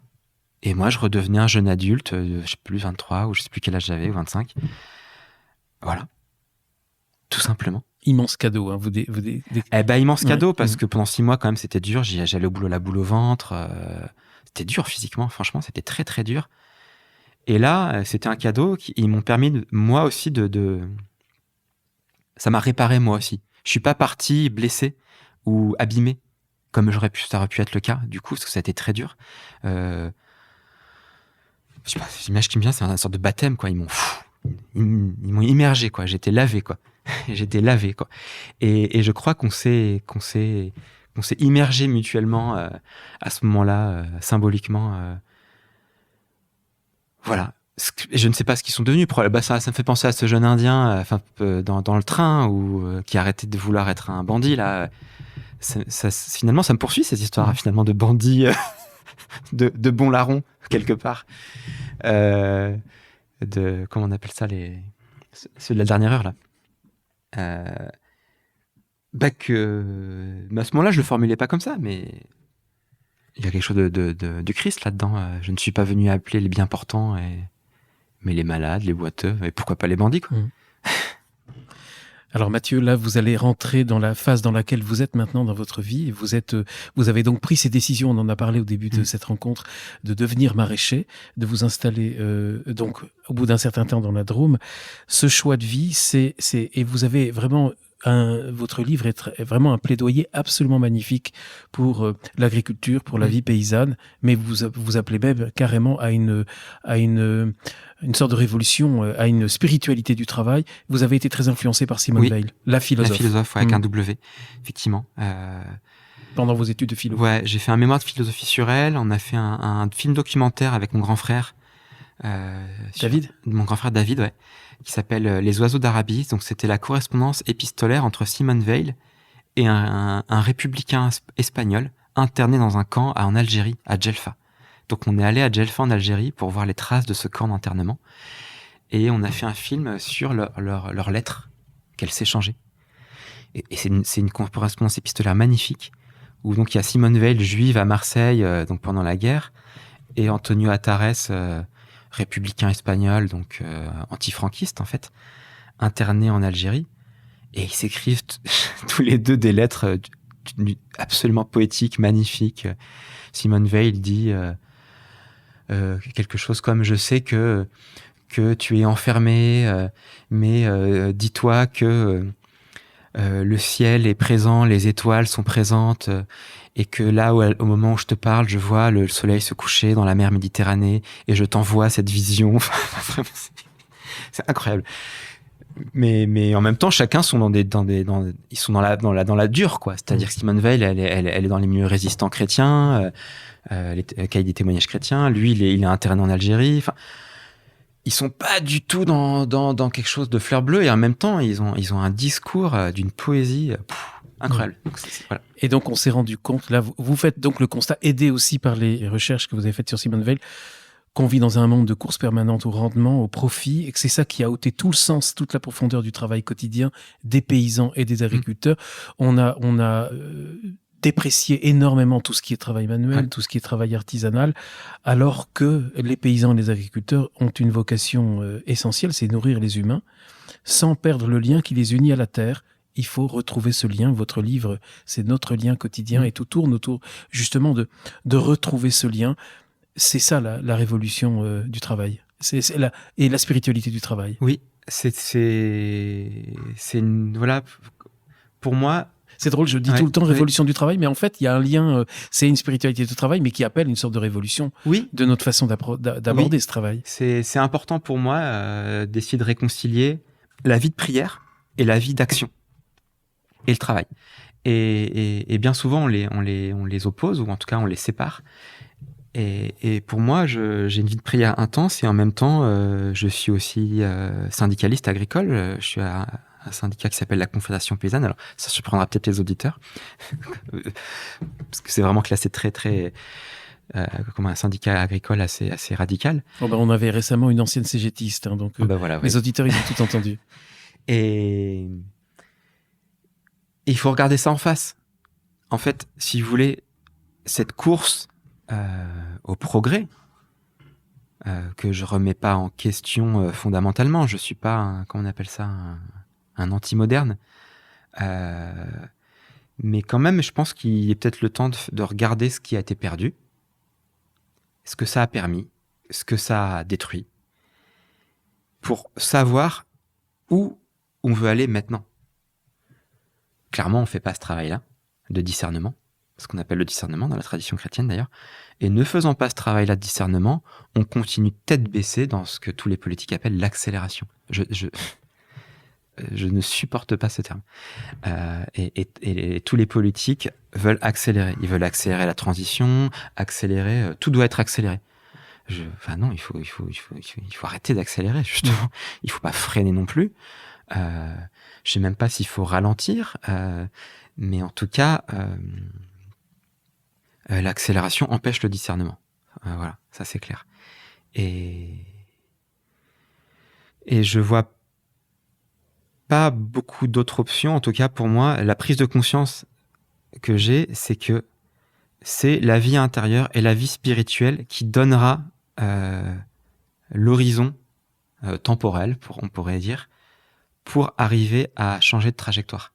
Et moi, je redevenais un jeune adulte, je sais plus, 23, ou je sais plus quel âge j'avais, ou 25. Voilà. Tout simplement. Immense cadeau. Hein. Immense cadeau, parce que pendant 6 mois, quand même, c'était dur. J'allais au boulot, la boule au ventre. C'était dur physiquement, franchement, c'était très, très dur. Et là, c'était un cadeau ils m'ont permis, moi aussi, ça m'a réparé, moi aussi. Je suis pas parti blessé ou abîmé, comme ça aurait pu être le cas, du coup, parce que ça a été très dur. Je sais pas, l'image qui me vient, c'est une sorte de baptême, quoi. Ils m'ont immergé, quoi. J'étais lavé, quoi. Et je crois qu'on s'est immergé mutuellement à ce moment-là, symboliquement. Voilà. Je ne sais pas ce qu'ils sont devenus. Ça me fait penser à ce jeune Indien, dans le train, qui arrêtait de vouloir être un bandit là. Finalement, ça me poursuit cette histoire, finalement, de bandit, de bon larron quelque part. Comment on appelle ça, ceux de la dernière heure là. À ce moment-là, je le formulais pas comme ça, mais il y a quelque chose du Christ là-dedans. Je ne suis pas venu appeler les bien portants, mais les malades, les boiteux, et pourquoi pas les bandits, quoi. Alors Mathieu, là, vous allez rentrer dans la phase dans laquelle vous êtes maintenant dans votre vie. Vous avez donc pris ces décisions, on en a parlé au début de cette rencontre, de devenir maraîcher, de vous installer donc au bout d'un certain temps dans la Drôme. Ce choix de vie, et vous avez vraiment votre livre est vraiment un plaidoyer absolument magnifique pour l'agriculture, pour la vie paysanne, mais vous appelez même carrément à une sorte de révolution, à une spiritualité du travail. Vous avez été très influencé par Simone Weil, la philosophe. La philosophe, avec un W, effectivement. Pendant vos études de philo. Ouais, j'ai fait un mémoire de philosophie sur elle. On a fait un film documentaire avec mon grand frère. David ? Mon grand frère David, ouais. Qui s'appelle Les oiseaux d'Arabie. Donc c'était la correspondance épistolaire entre Simone Weil et un républicain espagnol interné dans un camp en Algérie, à Djelfa. Donc on est allé à Djelfa en Algérie pour voir les traces de ce camp d'internement. Et on a fait un film sur leurs lettres qu'elles s'échangeaient. Et c'est une correspondance épistolaire magnifique, où donc il y a Simone Weil, juive à Marseille, donc pendant la guerre, et Antonio Atares, républicain espagnol, donc antifranquiste en fait, interné en Algérie. Et ils s'écrivent tous les deux des lettres absolument poétiques, magnifiques. Simone Weil dit quelque chose comme « Je sais que tu es enfermé, mais dis-toi que le ciel est présent, les étoiles sont présentes, et que là, au moment où je te parle, je vois le soleil se coucher dans la mer Méditerranée, et je t'envoie cette vision. » C'est incroyable. Mais en même temps, chacun sont ils sont dans la dure, quoi. C'est-à-dire que Simone Weil, elle est dans les milieux résistants chrétiens, cahier des témoignages chrétiens. Lui, il est interné en Algérie. Enfin, ils sont pas du tout dans quelque chose de fleur bleue, et en même temps, ils ont un discours d'une poésie incroyable. Ouais. Donc, voilà. Et donc, on s'est rendu compte, là, vous faites donc le constat, aidé aussi par les recherches que vous avez faites sur Simone Veil, qu'on vit dans un monde de course permanente au rendement, au profit, et que c'est ça qui a ôté tout le sens, toute la profondeur du travail quotidien des paysans et des agriculteurs. On a déprécié énormément tout ce qui est travail manuel, tout ce qui est travail artisanal, alors que les paysans et les agriculteurs ont une vocation essentielle, c'est nourrir les humains, sans perdre le lien qui les unit à la terre. Il faut retrouver ce lien. Votre livre, c'est notre lien quotidien et tout tourne autour justement de retrouver ce lien. C'est ça la révolution du travail. Et la spiritualité du travail. Oui, voilà, pour moi. C'est drôle, je dis tout le temps révolution du travail, mais en fait, il y a un lien, c'est une spiritualité du travail, mais qui appelle une sorte de révolution de notre façon d'aborder ce travail. C'est important pour moi d'essayer de réconcilier la vie de prière et la vie d'action et le travail. Et bien souvent, on les oppose, ou en tout cas, on les sépare. Et pour moi, j'ai une vie de prière intense, et en même temps, je suis aussi syndicaliste agricole. Je suis à un syndicat qui s'appelle la Confédération Paysanne. Alors, ça surprendra peut-être les auditeurs, parce que c'est vraiment classé très, très... comme un syndicat agricole assez radical. On avait récemment une ancienne cégétiste, donc voilà, les auditeurs, ils ont tout entendu. Et il faut regarder ça en face. En fait, si vous voulez, cette course au progrès, que je remets pas en question fondamentalement, je suis pas comment on appelle ça, un anti-moderne, mais quand même, je pense qu'il est peut-être le temps de regarder ce qui a été perdu, ce que ça a permis, ce que ça a détruit, pour savoir où on veut aller maintenant. Clairement, on fait pas ce travail-là de discernement, ce qu'on appelle le discernement dans la tradition chrétienne d'ailleurs, et ne faisant pas ce travail-là de discernement, on continue tête baissée dans ce que tous les politiques appellent l'accélération. Je ne supporte pas ce terme. Et tous les politiques veulent accélérer. Ils veulent accélérer la transition, accélérer. Tout doit être accéléré. Non, il faut arrêter d'accélérer, justement. Il faut pas freiner non plus. Je sais même pas s'il faut ralentir, mais en tout cas, l'accélération empêche le discernement. Voilà, ça c'est clair. Et je vois pas beaucoup d'autres options. En tout cas, pour moi, la prise de conscience que j'ai, c'est que c'est la vie intérieure et la vie spirituelle qui donnera l'horizon temporel, on pourrait dire, pour arriver à changer de trajectoire.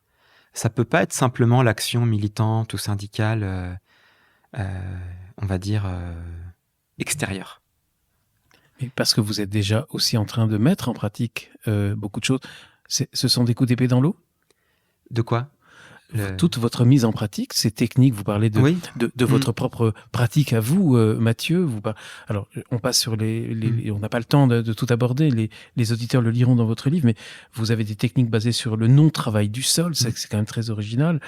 Ça peut pas être simplement l'action militante ou syndicale, on va dire, extérieure. Et parce que vous êtes déjà aussi en train de mettre en pratique beaucoup de choses. Ce sont des coups d'épée dans l'eau ? De quoi ? Toute votre mise en pratique, ces techniques, vous parlez de votre propre pratique à vous, Mathieu. Alors, on passe sur on n'a pas le temps de tout aborder, les auditeurs le liront dans votre livre, mais vous avez des techniques basées sur le non-travail du sol, c'est quand même très original.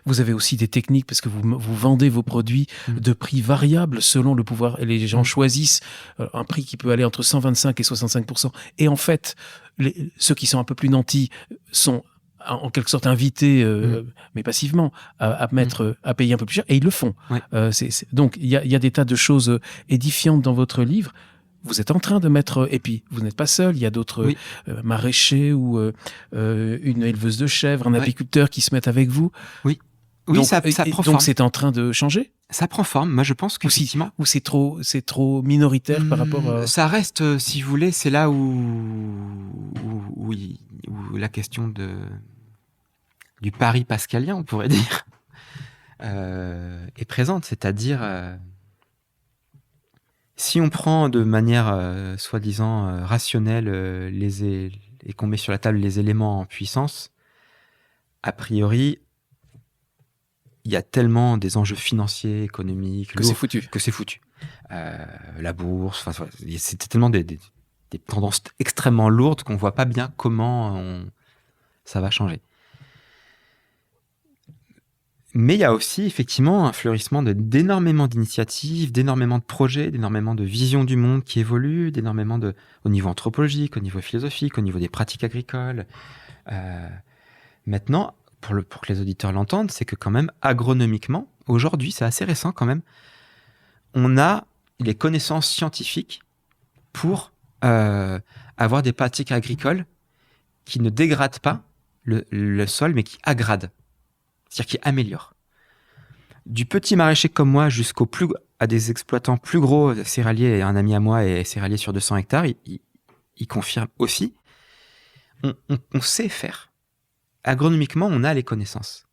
Vous avez aussi des techniques, parce que vous vendez vos produits de prix variables selon le pouvoir, et les gens choisissent un prix qui peut aller entre 125 et 65%. Et en fait, ceux qui sont un peu plus nantis sont en quelque sorte invités, mais passivement, à payer un peu plus cher, et ils le font. Ouais. Donc il y a des tas de choses édifiantes dans votre livre. Vous êtes en train de mettre, et puis vous n'êtes pas seul, il y a d'autres maraîchers ou une éleveuse de chèvres, un apiculteur qui se mettent avec vous. Oui, donc, ça prend forme. Donc c'est en train de changer. Ça prend forme. Moi, je pense que ou c'est trop minoritaire par rapport à... Ça reste, si vous voulez, c'est là où la question du pari pascalien, on pourrait dire, est présente. C'est-à-dire, si on prend de manière soi-disant rationnelle et qu'on met sur la table les éléments en puissance, a priori, il y a tellement des enjeux financiers, économiques, que c'est foutu. La bourse, c'était tellement des tendances extrêmement lourdes qu'on voit pas bien comment ça va changer. Mais il y a aussi effectivement un fleurissement d'énormément d'initiatives, d'énormément de projets, d'énormément de visions du monde qui évoluent, au niveau anthropologique, au niveau philosophique, au niveau des pratiques agricoles. Maintenant, pour que les auditeurs l'entendent, c'est que quand même, agronomiquement, aujourd'hui, c'est assez récent quand même, on a les connaissances scientifiques pour avoir des pratiques agricoles qui ne dégradent pas le sol, mais qui aggradent, c'est-à-dire qui améliorent. Du petit maraîcher comme moi à des exploitants plus gros céréaliers, un ami à moi est céréalier sur 200 hectares, il confirme aussi, on sait faire. Agronomiquement, on a les connaissances.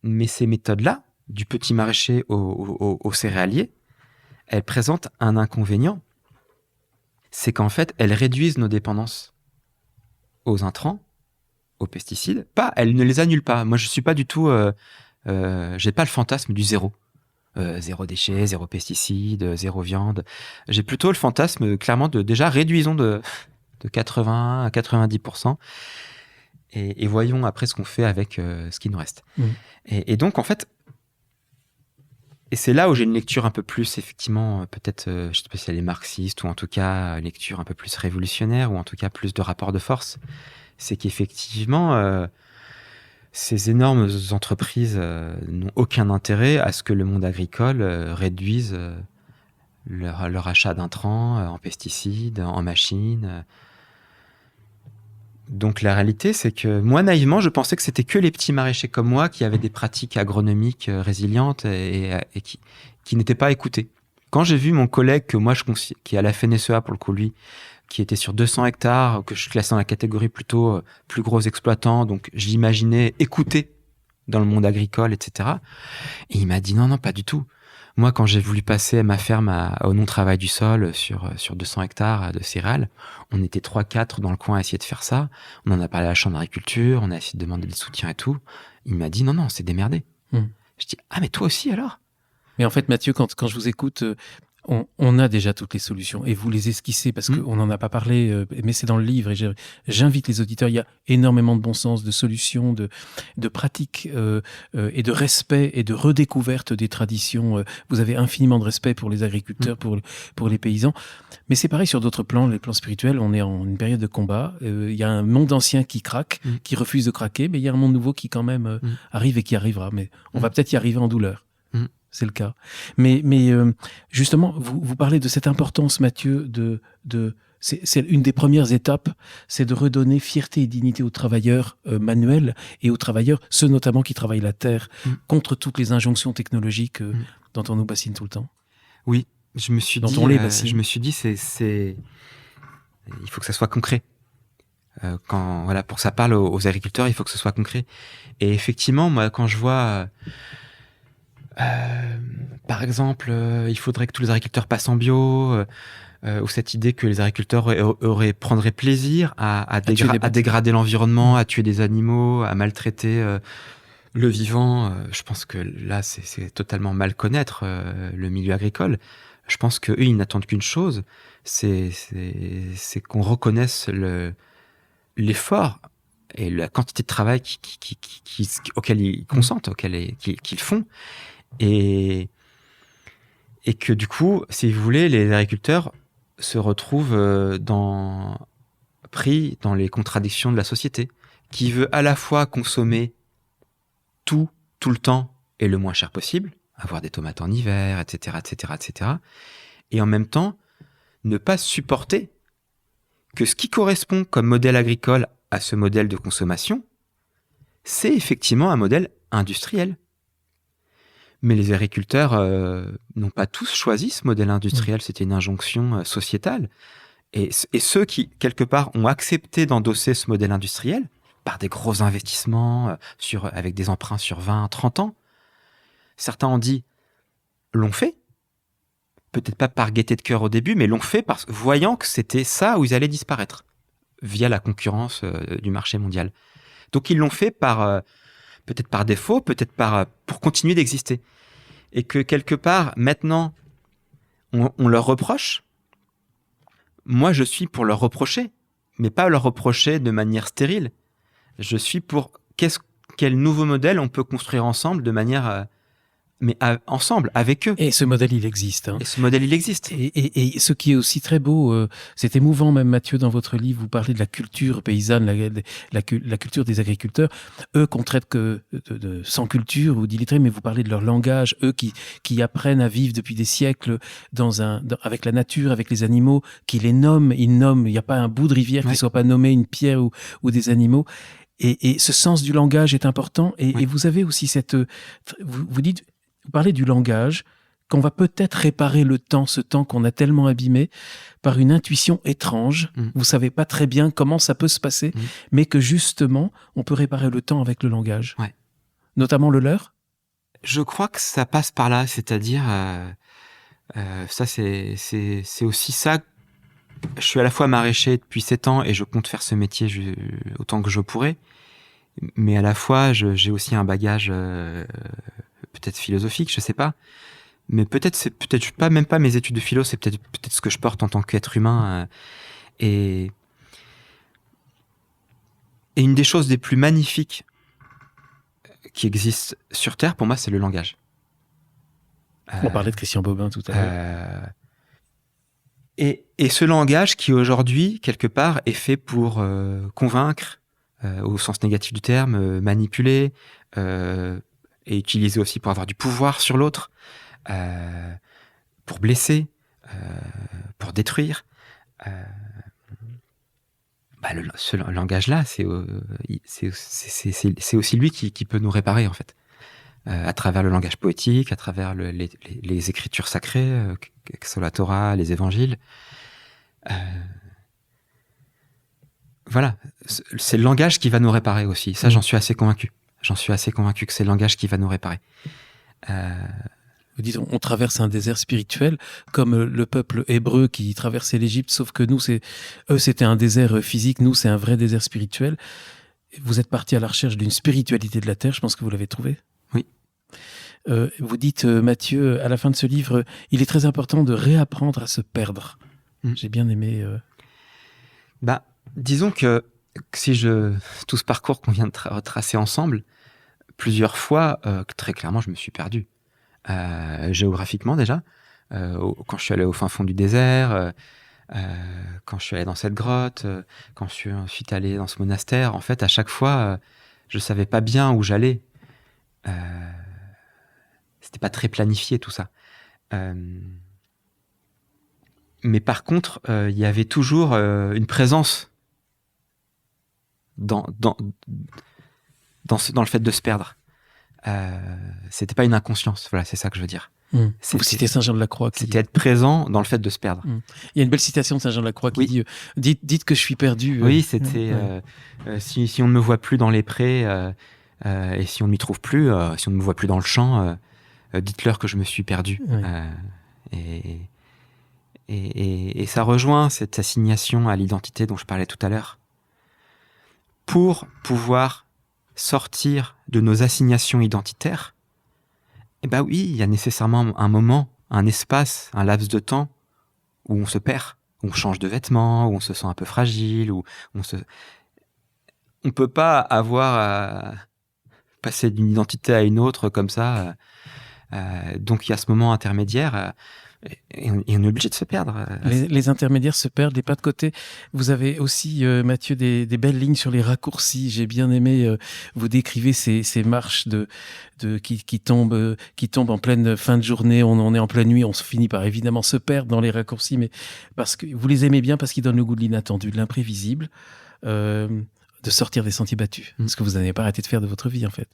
Mais ces méthodes-là, du petit maraîcher au céréalier, elles présentent un inconvénient. C'est qu'en fait, elles réduisent nos dépendances aux intrants, aux pesticides. Elles ne les annulent pas. Moi, je suis pas du tout... j'ai pas le fantasme du zéro. Zéro déchet, zéro pesticide, zéro viande. J'ai plutôt le fantasme, clairement, déjà réduisons de 80 à 90%. Et voyons après ce qu'on fait avec ce qui nous reste. Et donc, en fait, et c'est là où j'ai une lecture un peu plus, effectivement, peut-être, je sais pas si elle est marxiste, ou en tout cas, une lecture un peu plus révolutionnaire, ou en tout cas plus de rapport de force. C'est qu'effectivement, ces énormes entreprises n'ont aucun intérêt à ce que le monde agricole réduise leur achat d'intrants en pesticides, en machines. Donc la réalité, c'est que moi, naïvement, je pensais que c'était que les petits maraîchers comme moi qui avaient des pratiques agronomiques résilientes et qui n'étaient pas écoutés. Quand j'ai vu mon collègue que moi qui est à la FNSEA pour le coup, lui, qui était sur 200 hectares, que je classe dans la catégorie plutôt plus gros exploitants, donc je l'imaginais écouté dans le monde agricole, etc. Et il m'a dit non, pas du tout. Moi, quand j'ai voulu passer ma ferme au non-travail du sol sur 200 hectares de céréales, on était 3-4 dans le coin à essayer de faire ça. On en a parlé à la chambre d'agriculture, on a essayé de demander des soutiens et tout. Il m'a dit non, c'est démerdé. Je dis mais toi aussi alors? Mais en fait, Mathieu, quand je vous écoute, on a déjà toutes les solutions et vous les esquissez parce qu'on n'en a pas parlé, mais c'est dans le livre et j'invite les auditeurs. Il y a énormément de bon sens, de solutions, de pratiques et de respect et de redécouverte des traditions. Vous avez infiniment de respect pour les agriculteurs, pour les paysans. Mais c'est pareil sur d'autres plans, les plans spirituels. On est en une période de combat. Il y a un monde ancien qui craque, qui refuse de craquer, mais il y a un monde nouveau qui quand même arrive et qui arrivera. Mais on va peut-être y arriver en douleur. C'est le cas. Mais justement, vous parlez de cette importance, Mathieu, c'est une des premières étapes, c'est de redonner fierté et dignité aux travailleurs manuels et aux travailleurs, ceux notamment qui travaillent la terre, contre toutes les injonctions technologiques dont on nous bassine tout le temps. Oui, je me suis dit, il faut que ça soit concret. Pour que ça parle aux agriculteurs, il faut que ce soit concret. Et effectivement, moi, quand je vois... par exemple, il faudrait que tous les agriculteurs passent en bio, ou cette idée que les agriculteurs prendraient plaisir à dégrader l'environnement, à tuer des animaux, à maltraiter le vivant. Je pense que là, c'est totalement mal connaître le milieu agricole. Je pense qu'eux, ils n'attendent qu'une chose, c'est qu'on reconnaisse l'effort et la quantité de travail auquel ils consentent, qu'ils font. Et que du coup, si vous voulez, les agriculteurs se retrouvent pris dans les contradictions de la société, qui veut à la fois consommer tout le temps et le moins cher possible, avoir des tomates en hiver, etc., et en même temps, ne pas supporter que ce qui correspond comme modèle agricole à ce modèle de consommation, c'est effectivement un modèle industriel. Mais les agriculteurs n'ont pas tous choisi ce modèle industriel, c'était une injonction sociétale. Et ceux qui, quelque part, ont accepté d'endosser ce modèle industriel, par des gros investissements, avec des emprunts sur 20, 30 ans, certains l'ont fait, peut-être pas par gaieté de cœur au début, mais l'ont fait voyant que c'était ça où ils allaient disparaître, via la concurrence du marché mondial. Donc ils l'ont fait peut-être par défaut, peut-être pour continuer d'exister. Et que quelque part, maintenant, on leur reproche. Moi, je suis pour leur reprocher, mais pas leur reprocher de manière stérile. Je suis pour quel nouveau modèle on peut construire ensemble de manière mais ensemble, avec eux. Et ce modèle, il existe. Hein. Et ce modèle, il existe. Et ce qui est aussi très beau, c'est émouvant même, Mathieu, dans votre livre, vous parlez de la culture paysanne, la culture des agriculteurs. Eux qu'on traite que sans culture ou d'illettrés, mais vous parlez de leur langage, eux qui apprennent à vivre depuis des siècles avec la nature, avec les animaux, qui les nomment, il n'y a pas un bout de rivière qui soit pas nommé, une pierre ou des animaux. Et ce sens du langage est important. Et vous avez aussi vous parlez du langage, qu'on va peut-être réparer ce temps qu'on a tellement abîmé, par une intuition étrange. Vous savez pas très bien comment ça peut se passer, mais que justement, on peut réparer le temps avec le langage. Ouais. Notamment le leur. Je crois que ça passe par là, c'est-à-dire, ça c'est aussi ça. Je suis à la fois maraîcher depuis 7 ans et je compte faire ce métier autant que je pourrai. Mais à la fois, j'ai aussi un bagage peut-être philosophique, je sais pas. Mais peut-être pas même pas mes études de philo, c'est peut-être ce que je porte en tant qu'être humain. Et une des choses les plus magnifiques qui existent sur Terre, pour moi, c'est le langage. On parlait de Christian Bobin tout à l'heure. Et ce langage qui aujourd'hui, quelque part, est fait pour convaincre, au sens négatif du terme, manipuler, et utilisé aussi pour avoir du pouvoir sur l'autre, pour blesser, pour détruire. Ce langage-là, c'est aussi lui qui peut nous réparer, en fait. À travers le langage poétique, à travers les écritures sacrées, que soit la Torah, les évangiles. Voilà, c'est le langage qui va nous réparer aussi. Ça, j'en suis assez convaincu. J'en suis assez convaincu que c'est le langage qui va nous réparer. Vous dites, on traverse un désert spirituel, comme le peuple hébreu qui traversait l'Égypte, sauf que nous, eux, c'était un désert physique, nous, c'est un vrai désert spirituel. Vous êtes parti à la recherche d'une spiritualité de la terre, je pense que vous l'avez trouvée. Oui. Vous dites, Mathieu, à la fin de ce livre, il est très important de réapprendre à se perdre. J'ai bien aimé... Disons que si tout ce parcours qu'on vient de retracer ensemble, plusieurs fois, très clairement, je me suis perdu. Géographiquement déjà, quand je suis allé au fin fond du désert, quand je suis allé dans cette grotte, quand je suis ensuite allé dans ce monastère, en fait, à chaque fois, je savais pas bien où j'allais. C'était pas très planifié tout ça. Mais par contre, il y avait toujours une présence dans le fait de se perdre. C'était pas une inconscience, voilà, c'est ça que je veux dire. Vous citez Saint Jean de la Croix. C'était être présent dans le fait de se perdre. Il y a une belle citation de Saint Jean de la Croix qui dit dites que je suis perdu. Oui, c'était si on ne me voit plus dans les prés et si on ne m'y trouve plus, si on ne me voit plus dans le champ, dites-leur que je me suis perdu. Et ça rejoint cette assignation à l'identité dont je parlais tout à l'heure. Pour pouvoir sortir de nos assignations identitaires, oui, il y a nécessairement un moment, un espace, un laps de temps où on se perd, où on change de vêtements, où on se sent un peu fragile, où on peut pas avoir à passer d'une identité à une autre comme ça. Donc il y a ce moment intermédiaire. Et on est obligé de se perdre. Les intermédiaires se perdent, les pas de côté. Vous avez aussi, Mathieu, des belles lignes sur les raccourcis. J'ai bien aimé, vous décrivez ces marches qui tombent en pleine fin de journée. On est en pleine nuit, on se finit par évidemment se perdre dans les raccourcis, mais parce que vous les aimez bien, parce qu'ils donnent le goût de l'inattendu, de l'imprévisible, de sortir des sentiers battus. Ce que vous n'avez pas arrêté de faire de votre vie, en fait.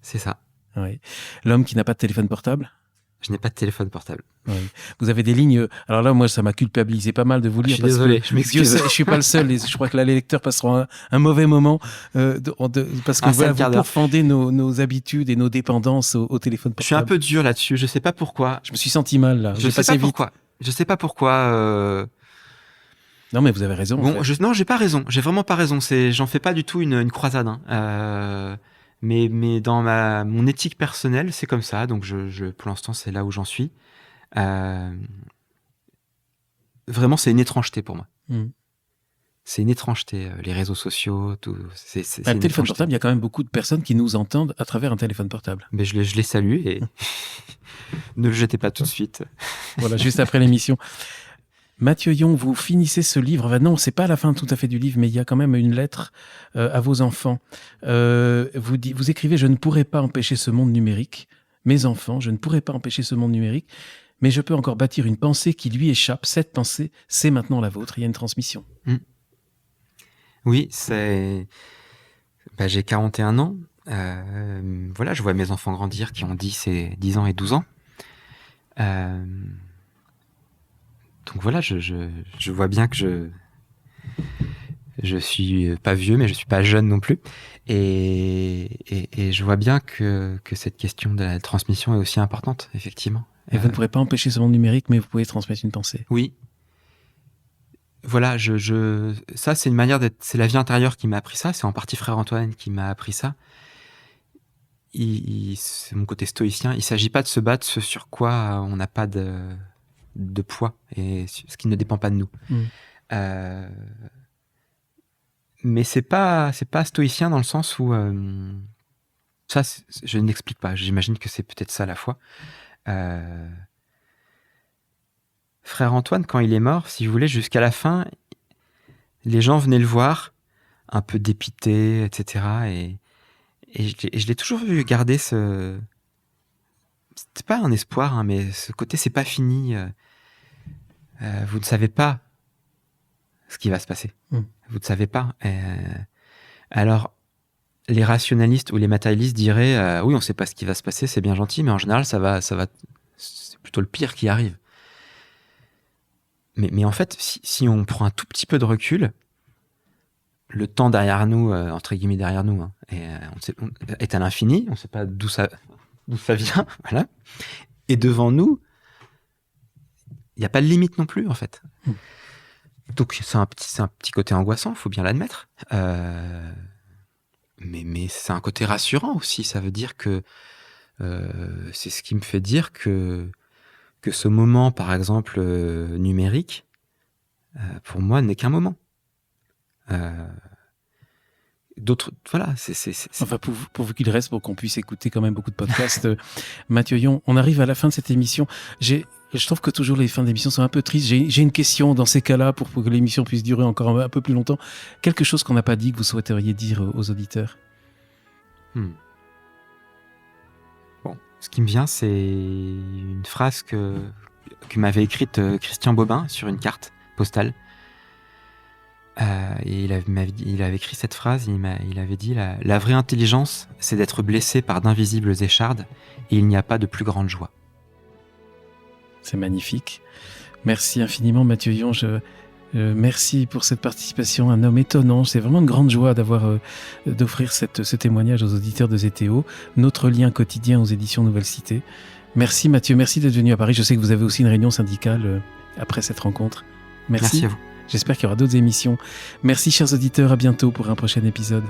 C'est ça. Oui. L'homme qui n'a pas de téléphone portable. Je n'ai pas de téléphone portable. Oui. Vous avez des lignes. Alors là, moi, ça m'a culpabilisé pas mal de vous lire. Je suis désolé, je m'excuse. Je suis pas le seul et je crois que là, les lecteurs passeront un mauvais moment parce que vous pourfendez nos habitudes et nos dépendances au téléphone portable. Je suis un peu dur là-dessus. Je sais pas pourquoi. Je me suis senti mal là. Je sais pas pourquoi. Je sais pas pourquoi. Non, mais vous avez raison. Bon, non, j'ai pas raison. J'ai vraiment pas raison. J'en fais pas du tout une croisade. Mais dans mon éthique personnelle, c'est comme ça. Donc, pour l'instant, c'est là où j'en suis. Vraiment, c'est une étrangeté pour moi. c'est une étrangeté, les réseaux sociaux, tout. C'est Le une téléphone étrangeté. portable, il y a quand même beaucoup de personnes qui nous entendent à travers un téléphone portable. Mais je les salue et ne le jetez pas tout de suite. Voilà, juste après l'émission. Mathieu Yon, vous finissez ce livre. Enfin, non, c'est pas la fin tout à fait du livre, mais il y a quand même une lettre à vos enfants. Vous écrivez « Je ne pourrai pas empêcher ce monde numérique. Mes enfants, je ne pourrai pas empêcher ce monde numérique, mais je peux encore bâtir une pensée qui lui échappe. Cette pensée, c'est maintenant la vôtre. » Il y a une transmission. Oui, j'ai 41 ans. Voilà, je vois mes enfants grandir qui ont 10 ans et 12 ans. Donc voilà, je vois bien que je suis pas vieux, mais je suis pas jeune non plus. Et je vois bien que cette question de la transmission est aussi importante, effectivement. Et vous ne pourrez pas empêcher ce monde numérique, mais vous pouvez transmettre une pensée. Oui. Voilà, ça c'est une manière d'être. C'est la vie intérieure qui m'a appris ça. C'est en partie Frère Antoine qui m'a appris ça. C'est mon côté stoïcien. Il s'agit pas de se battre ce sur quoi on n'a pas de poids et ce qui ne dépend pas de nous. Mais c'est pas stoïcien dans le sens où ça, je n'explique pas. J'imagine que c'est peut-être ça à la fois. Frère Antoine, quand il est mort, si vous voulez, jusqu'à la fin, les gens venaient le voir, un peu dépité, etc. Et je l'ai toujours vu garder ce... C'était pas un espoir, hein, mais ce côté, c'est pas fini. Vous ne savez pas ce qui va se passer. Vous ne savez pas. Alors, les rationalistes ou les matérialistes diraient oui, on ne sait pas ce qui va se passer, c'est bien gentil, mais en général, ça va, c'est plutôt le pire qui arrive. Mais en fait, si on prend un tout petit peu de recul, le temps derrière nous, entre guillemets derrière nous, hein, est à l'infini, on ne sait pas d'où ça vient, voilà. Et devant nous, il n'y a pas de limite non plus, en fait. Donc c'est un petit côté angoissant, il faut bien l'admettre. Mais c'est un côté rassurant aussi. Ça veut dire que c'est ce qui me fait dire que ce moment, par exemple, numérique, pour moi, n'est qu'un moment. D'autres, voilà, Enfin, pourvu qu'il reste, pour qu'on puisse écouter quand même beaucoup de podcasts. Mathieu Yon, on arrive à la fin de cette émission. Je trouve que toujours les fins d'émission sont un peu tristes. J'ai une question dans ces cas-là pour que l'émission puisse durer encore un peu plus longtemps. Quelque chose qu'on n'a pas dit que vous souhaiteriez dire aux auditeurs. Bon, ce qui me vient, c'est une phrase que m'avait écrite Christian Bobin sur une carte postale. Et il avait écrit cette phrase, il avait dit la vraie intelligence, c'est d'être blessé par d'invisibles échardes, et il n'y a pas de plus grande joie. C'est magnifique. Merci infiniment, Mathieu Yon. Merci pour cette participation. Un homme étonnant. C'est vraiment une grande joie d'offrir ce témoignage aux auditeurs de ZTO. Notre lien quotidien aux éditions Nouvelle Cité. Merci Mathieu, merci d'être venu à Paris. Je sais que vous avez aussi une réunion syndicale après cette rencontre. Merci à vous. J'espère qu'il y aura d'autres émissions. Merci chers auditeurs, à bientôt pour un prochain épisode.